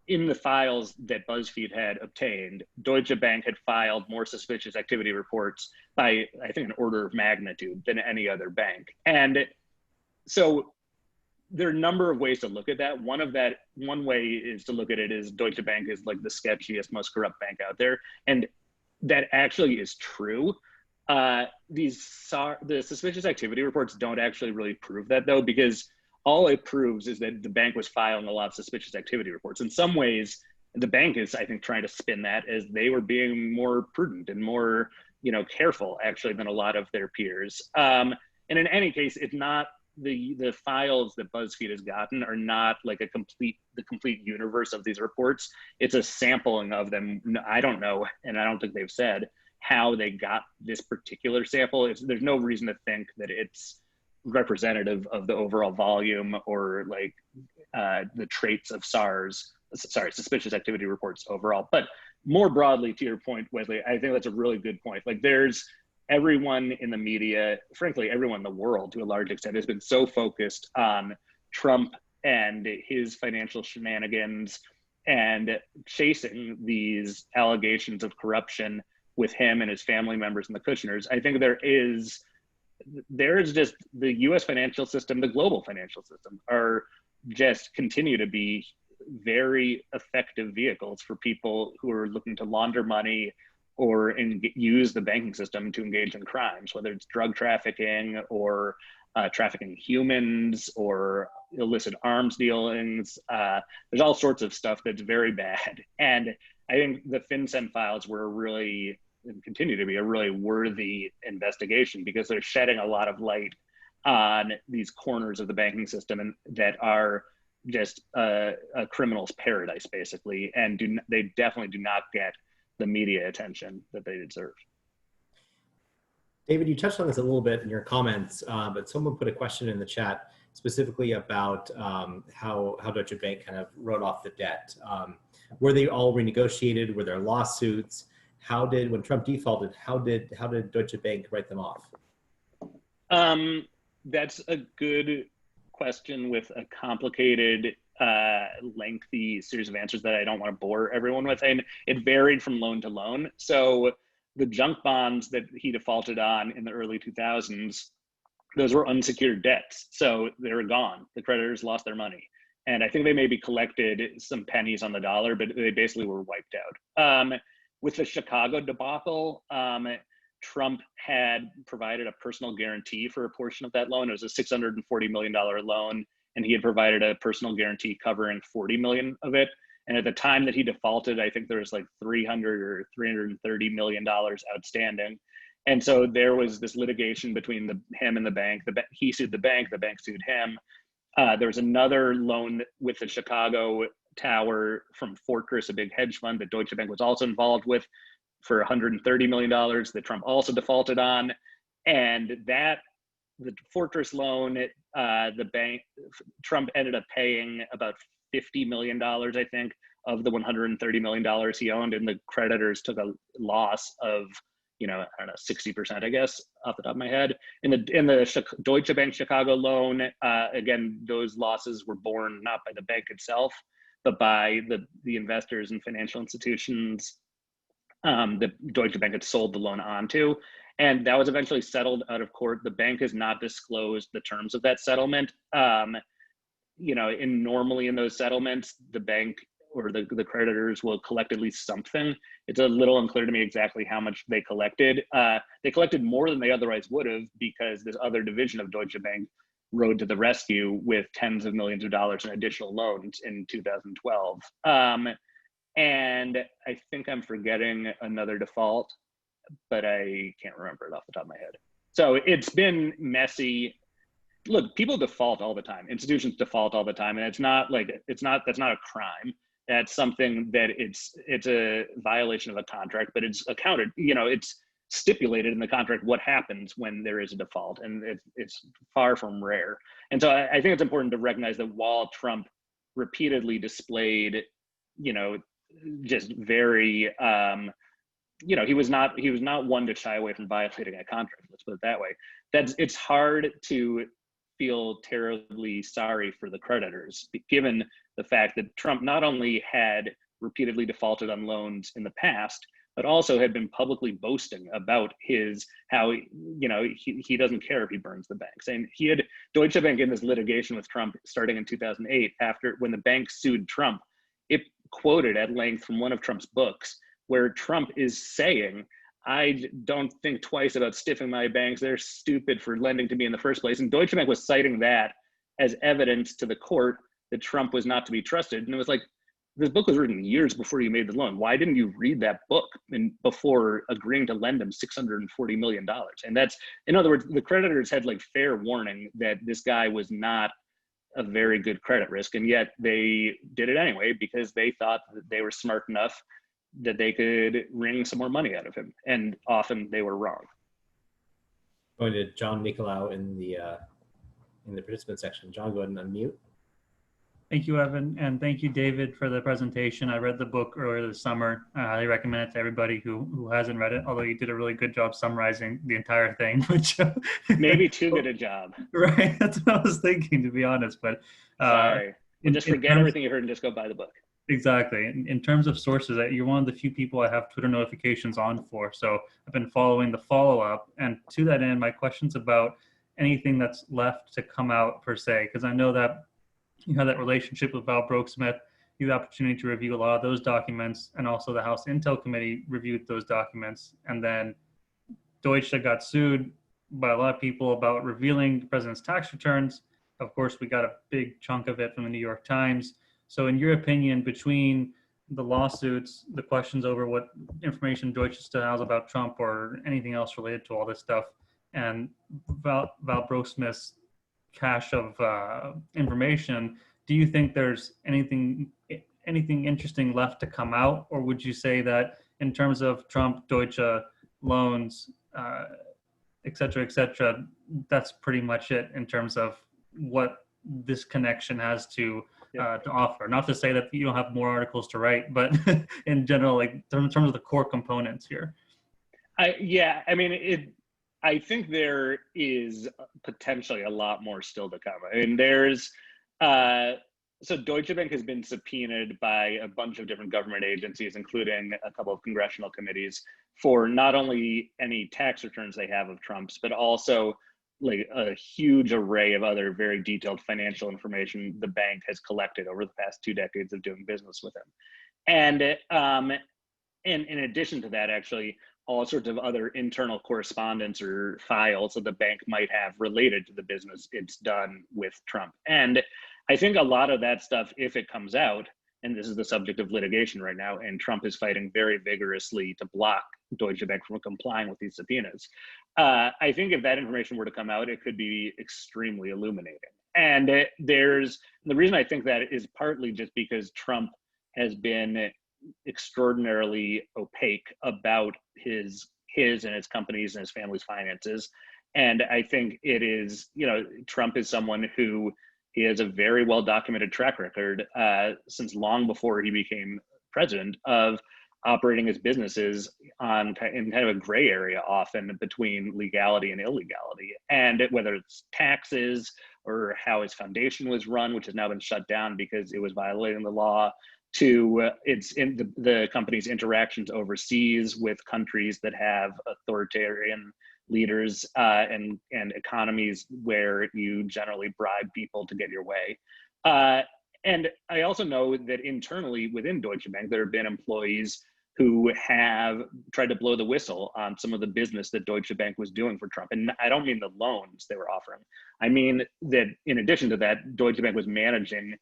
in the files that BuzzFeed had obtained, Deutsche Bank had filed more suspicious activity reports by, I think, an order of magnitude than any other bank. And so there are a number of ways to look at that. One way is to look at it as Deutsche Bank is like the sketchiest, most corrupt bank out there. And that actually is true. The suspicious activity reports don't actually really prove that though, because all it proves is that the bank was filing a lot of suspicious activity reports. In some ways, the bank is, I think, trying to spin that as they were being more prudent and more, careful actually than a lot of their peers. And in any case, it's not, the files that BuzzFeed has gotten are not like the complete universe of these reports. It's a sampling of them. I don't know, and I don't think they've said how they got this particular sample. There's no reason to think that it's representative of the overall volume or like the traits of suspicious activity reports overall. But more broadly, to your point, Wesley, I think that's a really good point. Like there's everyone in the media, frankly, everyone in the world to a large extent has been so focused on Trump and his financial shenanigans and chasing these allegations of corruption with him and his family members and the Kushners. I think there is just the US financial system, the global financial system are just continue to be very effective vehicles for people who are looking to launder money or use the banking system to engage in crimes, whether it's drug trafficking or trafficking humans or illicit arms dealings. There's all sorts of stuff that's very bad. And I think the FinCEN files were really, and continue to be a really worthy investigation because they're shedding a lot of light on these corners of the banking system and that are just a criminal's paradise, basically. And they definitely do not get the media attention that they deserve. David, you touched on this a little bit in your comments, but someone put a question in the chat specifically about how Deutsche Bank kind of wrote off the debt. Were they all renegotiated? Were there lawsuits? When Trump defaulted, how did Deutsche Bank write them off? That's a good question with a complicated, lengthy series of answers that I don't want to bore everyone with. And it varied from loan to loan. So the junk bonds that he defaulted on in the early 2000s, those were unsecured debts. So they were gone. The creditors lost their money. And I think they maybe collected some pennies on the dollar, but they basically were wiped out. With the Chicago debacle, Trump had provided a personal guarantee for a portion of that loan. It was a $640 million loan, and he had provided a personal guarantee covering 40 million of it. And at the time that he defaulted, I think there was like $300 or $330 million outstanding. And so there was this litigation between him and the bank. He sued the bank sued him. There was another loan with the Chicago Tower from Fortress, a big hedge fund that Deutsche Bank was also involved with, for $130 million that Trump also defaulted on. And the Fortress loan, Trump ended up paying about $50 million, I think, of the $130 million he owned, and the creditors took a loss of, I don't know, 60%, I guess, off the top of my head. In the Deutsche Bank Chicago loan, again, those losses were borne not by the bank itself, but by the investors and financial institutions that Deutsche Bank had sold the loan onto. And that was eventually settled out of court. The bank has not disclosed the terms of that settlement. Normally in those settlements, the bank or the creditors will collect at least something. It's a little unclear to me exactly how much they collected. They collected more than they otherwise would have because this other division of Deutsche Bank rode to the rescue with tens of millions of dollars in additional loans in 2012. And I think I'm forgetting another default, but I can't remember it off the top of my head. So it's been messy. Look, people default all the time. Institutions default all the time, and it's not like that's not a crime. That's something that it's a violation of a contract, but it's accounted. It's stipulated in the contract what happens when there is a default, and it's far from rare. And so I think it's important to recognize that while Trump repeatedly displayed, just very, he was not one to shy away from violating a contract. Let's put it that way. It's hard to feel terribly sorry for the creditors, given the fact that Trump not only had repeatedly defaulted on loans in the past, but also had been publicly boasting about how he doesn't care if he burns the banks. And he had Deutsche Bank in this litigation with Trump starting in 2008, when the bank sued Trump. It quoted at length from one of Trump's books where Trump is saying, I don't think twice about stiffing my banks. They're stupid for lending to me in the first place. And Deutsche Bank was citing that as evidence to the court that Trump was not to be trusted. And it was like, this book was written years before you made the loan. Why didn't you read that book before agreeing to lend him $640 million? And that's, in other words, the creditors had like fair warning that this guy was not a very good credit risk. And yet they did it anyway because they thought that they were smart enough that they could wring some more money out of him, and often they were wrong. Going to John Nicolau in the participant section. John, go ahead and unmute. Thank you, Evan, and thank you, David, for the presentation. I read the book earlier this summer. I highly recommend it to everybody who hasn't read it, although you did a really good job summarizing the entire thing, which maybe too good a job. Right, that's what I was thinking, to be honest. But sorry, just forget everything you heard and just go buy the book. Exactly. In terms of sources, you're one of the few people I have Twitter notifications on for. So I've been following the follow-up. And to that end, my question's about anything that's left to come out per se, because I know that you have that relationship with Val Brooksmith. You have the opportunity to review a lot of those documents, and also the House Intel Committee reviewed those documents. And then Deutsche got sued by a lot of people about revealing the president's tax returns. Of course, we got a big chunk of it from the New York Times. So in your opinion, between the lawsuits, the questions over what information Deutsche still has about Trump or anything else related to all this stuff, and Val Brooksmith's cache of information, do you think there's anything interesting left to come out? Or would you say that in terms of Trump, Deutsche, loans, et cetera, that's pretty much it in terms of what this connection has to offer? Not to say that you don't have more articles to write, but in general, like in terms of the core components here. I think there is potentially a lot more still to come. I mean, so Deutsche Bank has been subpoenaed by a bunch of different government agencies, including a couple of congressional committees, for not only any tax returns they have of Trump's, but also like a huge array of other very detailed financial information the bank has collected over the past 2 decades of doing business with him. And in addition to that, actually, all sorts of other internal correspondence or files that the bank might have related to the business it's done with Trump. And I think a lot of that stuff, if it comes out, and this is the subject of litigation right now, and Trump is fighting very vigorously to block Deutsche Bank from complying with these subpoenas. I think if that information were to come out, it could be extremely illuminating. And the reason I think that is partly just because Trump has been extraordinarily opaque about his and his company's and his family's finances. And I think it is, Trump is someone who he has a very well documented track record since long before he became president of operating his businesses in kind of a gray area, often between legality and illegality. And whether it's taxes or how his foundation was run, which has now been shut down because it was violating the law, to it's in the company's interactions overseas with countries that have authoritarian leaders and economies where you generally bribe people to get your way. And I also know that internally within Deutsche Bank, there have been employees who have tried to blow the whistle on some of the business that Deutsche Bank was doing for Trump. And I don't mean the loans they were offering. I mean that in addition to that, Deutsche Bank was managing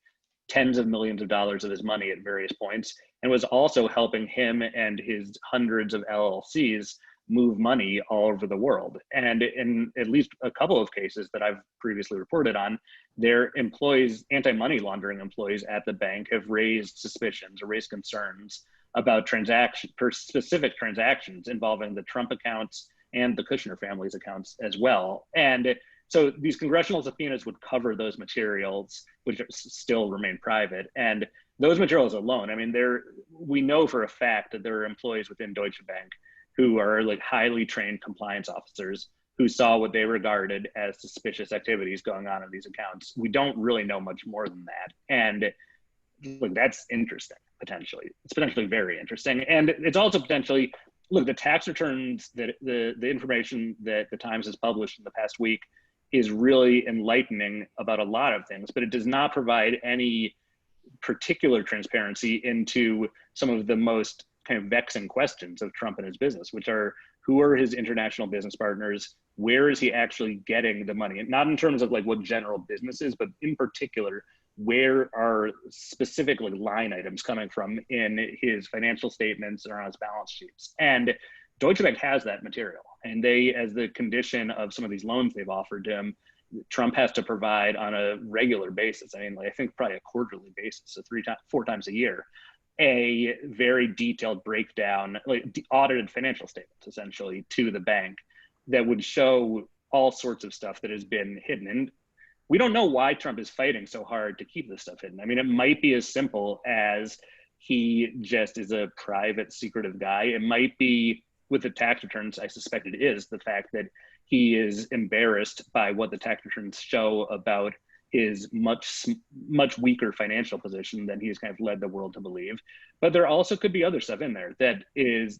tens of millions of dollars of his money at various points and was also helping him and his hundreds of LLCs move money all over the world. And in at least a couple of cases that I've previously reported on, their employees, anti-money laundering employees at the bank, have raised suspicions or raised concerns about specific transactions involving the Trump accounts and the Kushner family's accounts as well. And so these congressional subpoenas would cover those materials, which still remain private. And those materials alone, I mean, we know for a fact that there are employees within Deutsche Bank who are like highly trained compliance officers who saw what they regarded as suspicious activities going on in these accounts. We don't really know much more than that. And look, that's interesting, potentially. It's potentially very interesting. And it's also potentially, look, the tax returns, that the information that the Times has published in the past week is really enlightening about a lot of things, but it does not provide any particular transparency into some of the most kind of vexing questions of Trump and his business, which are, who are his international business partners? Where is he actually getting the money? And not in terms of like what general business is, but in particular, where are specifically line items coming from in his financial statements or on his balance sheets? And Deutsche Bank has that material. And they, as the condition of some of these loans they've offered him, Trump has to provide on a regular basis. I mean, like, I think probably a quarterly basis, so 4 times a year, a very detailed breakdown, like audited financial statements, essentially, to the bank that would show all sorts of stuff that has been hidden. And we don't know why Trump is fighting so hard to keep this stuff hidden. I mean, it might be as simple as he just is a private, secretive guy. It might be, with the tax returns, I suspect it is the fact that he is embarrassed by what the tax returns show about his much weaker financial position than he's kind of led the world to believe. But there also could be other stuff in there that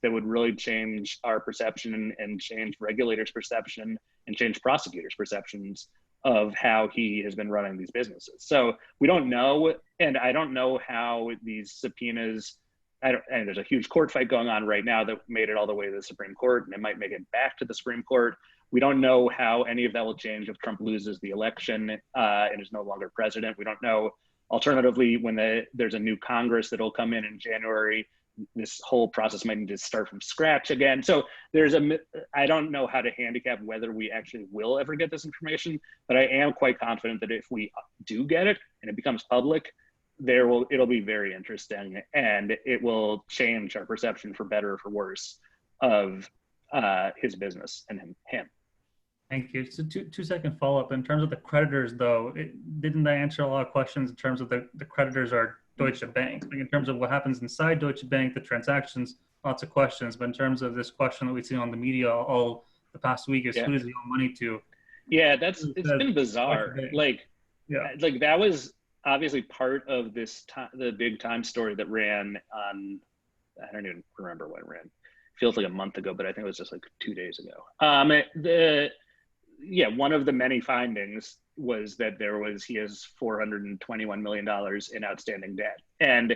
would really change our perception and change regulators' perception and change prosecutors' perceptions of how he has been running these businesses. So we don't know, and I don't know how these subpoenas, and there's a huge court fight going on right now that made it all the way to the Supreme Court, and it might make it back to the Supreme Court. We don't know how any of that will change if Trump loses the election and is no longer president. We don't know. Alternatively, when there's a new Congress that'll come in January, this whole process might need to start from scratch again. So I don't know how to handicap whether we actually will ever get this information, but I am quite confident that if we do get it and it becomes public, it'll be very interesting, and it will change our perception, for better or for worse, of his business and him. Thank you. So two-second follow-up. In terms of the creditors, though, didn't that answer a lot of questions in terms of the creditors are Deutsche Bank? Like in terms of what happens inside Deutsche Bank, the transactions, lots of questions. But in terms of this question that we've seen on the media all the past week is, who does he owe money to? Yeah, it's been bizarre. Like that was obviously part of the big Times story that ran on, I don't even remember when it ran. Feels like a month ago, but I think it was just like 2 days ago. One of the many findings was that he has $421 million in outstanding debt. And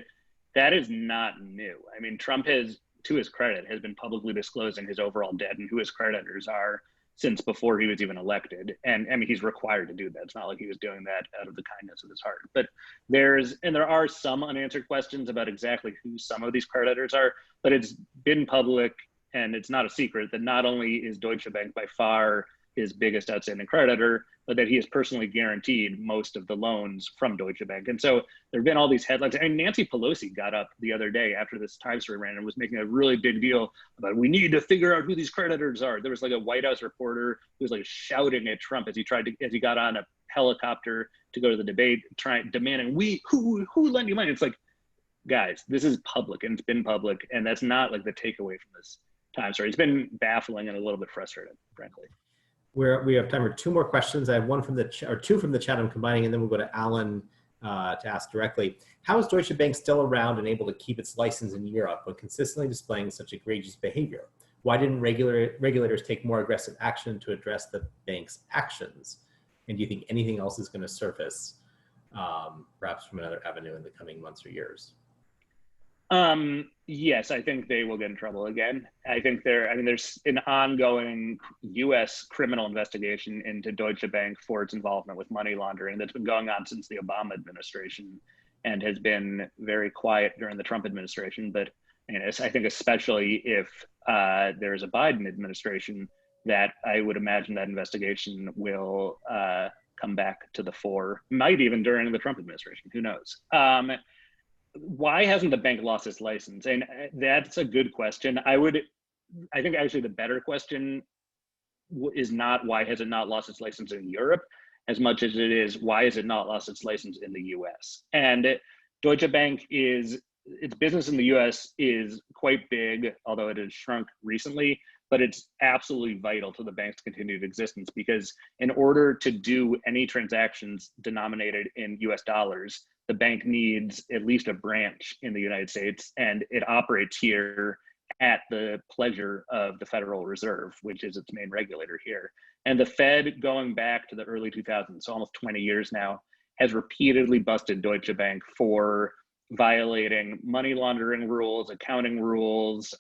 that is not new. I mean, Trump has, to his credit, has been publicly disclosing his overall debt and who his creditors are since before he was even elected. And I mean, he's required to do that. It's not like he was doing that out of the kindness of his heart. But there are some unanswered questions about exactly who some of these creditors are, but it's been public, and it's not a secret that not only is Deutsche Bank by far his biggest outstanding creditor, but that he has personally guaranteed most of the loans from Deutsche Bank. And so there have been all these headlines. And Nancy Pelosi got up the other day after this Times story ran and was making a really big deal about, we need to figure out who these creditors are. There was like a White House reporter who was like shouting at Trump as he got on a helicopter to go to the debate, demanding, who lent you money? It's like, guys, this is public, and it's been public, and that's not like the takeaway from this Times story. It's been baffling and a little bit frustrating, frankly. We have time for 2 more questions. I have two from the chat I'm combining, and then we'll go to Alan to ask directly. How is Deutsche Bank still around and able to keep its license in Europe when consistently displaying such egregious behavior? Why didn't regulators take more aggressive action to address the bank's actions? And do you think anything else is going to surface? perhaps from another avenue in the coming months or years? Yes, I think they will get in trouble again. I think there's an ongoing U.S. criminal investigation into Deutsche Bank for its involvement with money laundering that's been going on since the Obama administration and has been very quiet during the Trump administration. But I think especially if there's a Biden administration, that I would imagine that investigation will come back to the fore, might even during the Trump administration, who knows? Why hasn't the bank lost its license? And that's a good question. I think actually the better question is not why has it not lost its license in Europe, as much as it is why has it not lost its license in the US? And Deutsche Bank its business in the US is quite big, although it has shrunk recently, but it's absolutely vital to the bank's continued existence, because in order to do any transactions denominated in US dollars, the bank needs at least a branch in the United States, and it operates here at the pleasure of the Federal Reserve, which is its main regulator here. And the Fed, going back to the early 2000s, so almost 20 years now, has repeatedly busted Deutsche Bank for violating money laundering rules, accounting rules,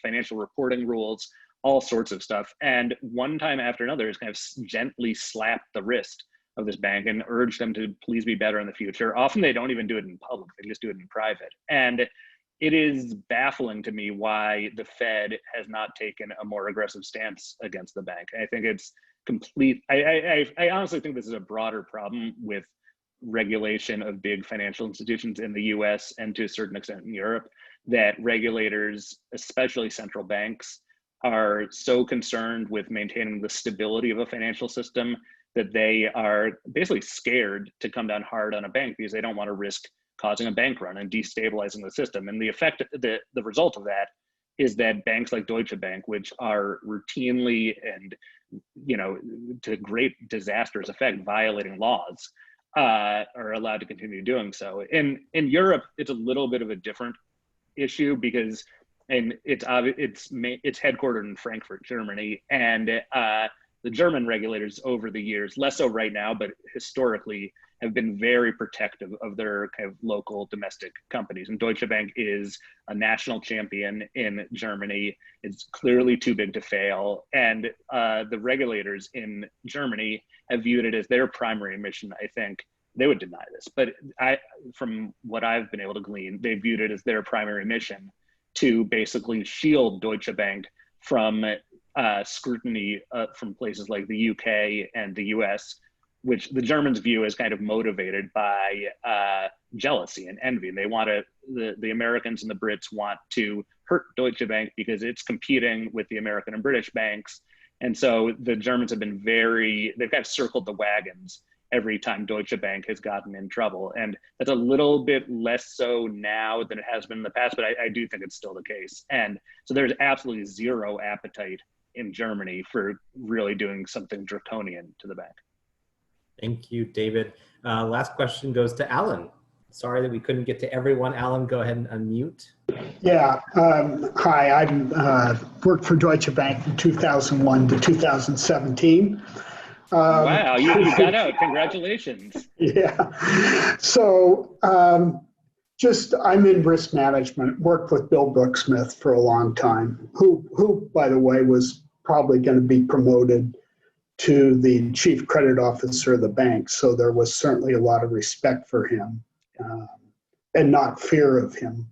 financial reporting rules, all sorts of stuff. And one time after another has kind of gently slapped the wrist of this bank and urge them to please be better in the future. Often they don't even do it in public, they just do it in private. And it is baffling to me why the Fed has not taken a more aggressive stance against the bank. I think it's complete. I honestly think this is a broader problem with regulation of big financial institutions in the US and to a certain extent in Europe, that regulators, especially central banks, are so concerned with maintaining the stability of a financial system that they are basically scared to come down hard on a bank because they don't want to risk causing a bank run and destabilizing the system. And the result of that is that banks like Deutsche Bank, which are routinely and to great disastrous effect violating laws, are allowed to continue doing so. In Europe, it's a little bit of a different issue because it's headquartered in Frankfurt, Germany, and the German regulators over the years, less so right now, but historically have been very protective of their kind of local domestic companies. And Deutsche Bank is a national champion in Germany. It's clearly too big to fail. And the regulators in Germany have viewed it as their primary mission. I think they would deny this, but from what I've been able to glean, they viewed it as their primary mission to basically shield Deutsche Bank from scrutiny from places like the UK and the US, which the Germans view as kind of motivated by jealousy and envy. And they want the Americans and the Brits want to hurt Deutsche Bank because it's competing with the American and British banks. And so the Germans have been they've kind of circled the wagons every time Deutsche Bank has gotten in trouble. And that's a little bit less so now than it has been in the past, but I do think it's still the case. And so there's absolutely zero appetite in Germany for really doing something draconian to the bank. Thank you, David. Last question goes to Alan. Sorry that we couldn't get to everyone. Alan, go ahead and unmute. Yeah, hi, I worked for Deutsche Bank from 2001 to 2017. Wow, you got out, congratulations. Yeah, so I'm in risk management, worked with Bill Brooksmith for a long time, who by the way, was probably going to be promoted to the chief credit officer of the bank. So there was certainly a lot of respect for him and not fear of him.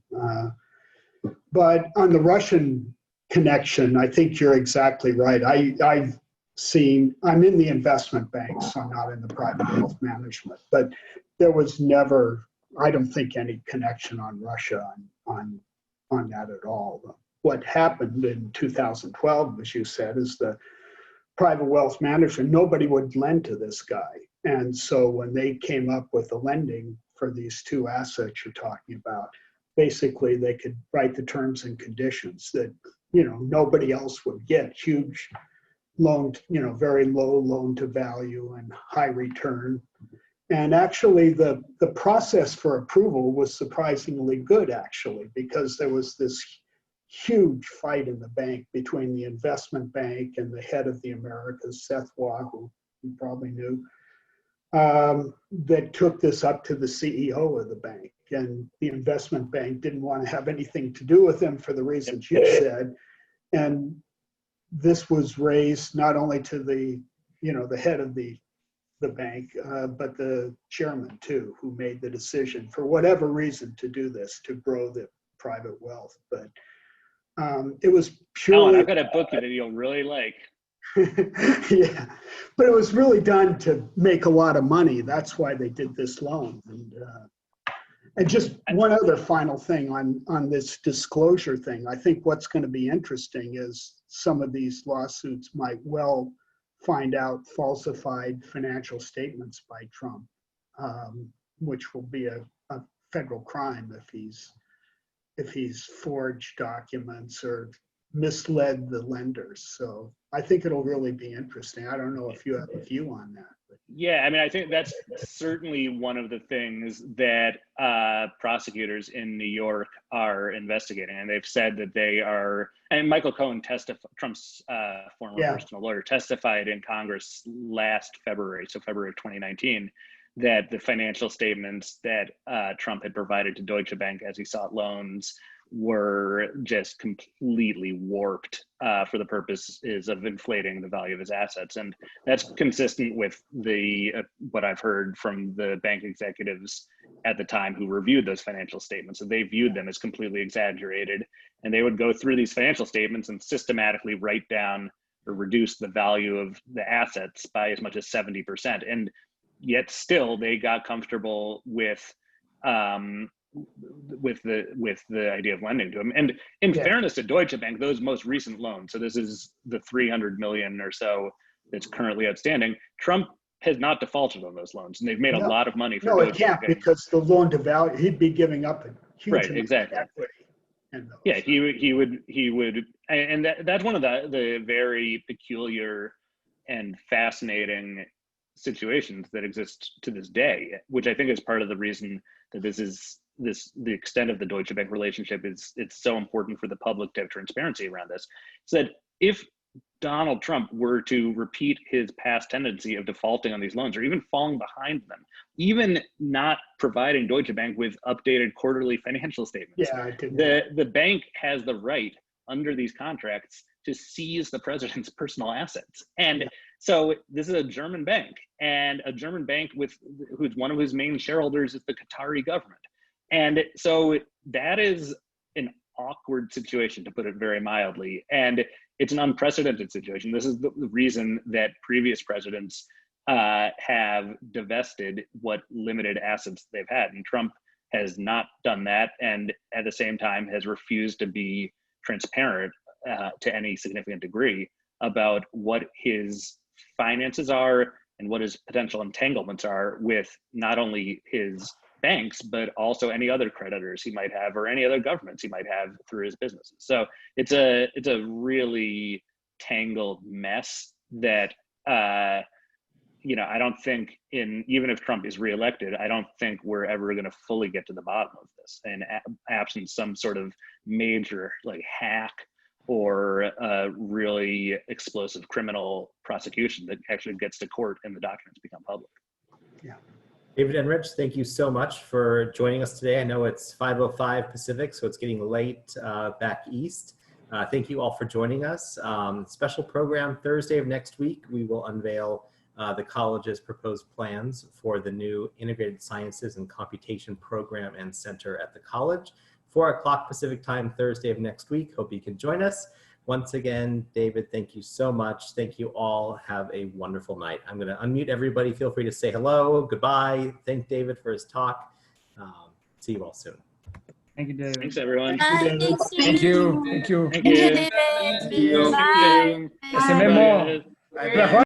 But on the Russian connection, I think you're exactly right. I'm in the investment bank, so I'm not in the private wealth management, but there was never, I don't think, any connection on Russia on that at all. What happened in 2012, as you said, is the private wealth management, nobody would lend to this guy. And so when they came up with the lending for these two assets you're talking about, basically they could write the terms and conditions that, nobody else would get. Huge loan, very low loan to value and high return. And actually the process for approval was surprisingly good, actually, because there was this huge fight in the bank between the investment bank and the head of the Americas, Seth Waugh, who you probably knew, that took this up to the CEO of the bank. And the investment bank didn't want to have anything to do with him for the reasons you said. And this was raised not only to the, the head of the bank, but the chairman too, who made the decision for whatever reason to do this, to grow the private wealth. But it was purely— I've got a book that you'll really like. Yeah, but it was really done to make a lot of money. That's why they did this loan. And just one other final thing on this disclosure thing. I think what's going to be interesting is some of these lawsuits might well find out falsified financial statements by Trump, which will be a federal crime if he's forged documents or misled the lenders. So I think it'll really be interesting. I don't know if you have a view on that. But. Yeah, I mean, I think that's certainly one of the things that prosecutors in New York are investigating. And they've said that they are, and Michael Cohen Trump's former personal lawyer, testified in Congress last February, so February of 2019, that the financial statements that Trump had provided to Deutsche Bank as he sought loans were just completely warped for the purposes of inflating the value of his assets. And that's consistent with what I've heard from the bank executives at the time who reviewed those financial statements. And they viewed them as completely exaggerated. And they would go through these financial statements and systematically write down or reduce the value of the assets by as much as 70%. And yet still they got comfortable with the idea of lending to him. And in fairness to Deutsche Bank, those most recent loans, so this is the 300 million or so that's currently outstanding, Trump has not defaulted on those loans, and they've made a lot of money for Deutsche Bank. Because the loan to value, he'd be giving up a huge amount of equity. Yeah, he would, and that's one of the very peculiar and fascinating situations that exist to this day, which I think is part of the reason that the extent of the Deutsche Bank relationship it's so important for the public to have transparency around this. So that if Donald Trump were to repeat his past tendency of defaulting on these loans or even falling behind them, even not providing Deutsche Bank with updated quarterly financial statements, the bank has the right under these contracts to seize the president's personal assets. And so this is a German bank, and a German bank who's one of his main shareholders is the Qatari government. And so that is an awkward situation, to put it very mildly. And it's an unprecedented situation. This is the reason that previous presidents have divested what limited assets they've had. And Trump has not done that, and at the same time has refused to be transparent to any significant degree about what his finances are and what his potential entanglements are with not only his banks, but also any other creditors he might have or any other governments he might have through his businesses. So it's a really tangled mess that I don't think even if Trump is reelected, I don't think we're ever going to fully get to the bottom of this, and absent some sort of major hack or a really explosive criminal prosecution that actually gets to court and the documents become public. Yeah. David Enrich, thank you so much for joining us today. I know it's 5:05 Pacific, so it's getting late back east. Thank you all for joining us. Special program Thursday of next week, we will unveil the college's proposed plans for the new Integrated Sciences and Computation Program and Center at the college. 4 o'clock Pacific time, Thursday of next week. Hope you can join us. Once again, David, thank you so much. Thank you all. Have a wonderful night. I'm going to unmute everybody. Feel free to say hello, goodbye. Thank David for his talk. See you all soon. Thank you, David. Thanks, everyone. Thank you. Thank you. Thank you. Bye. Bye. Bye.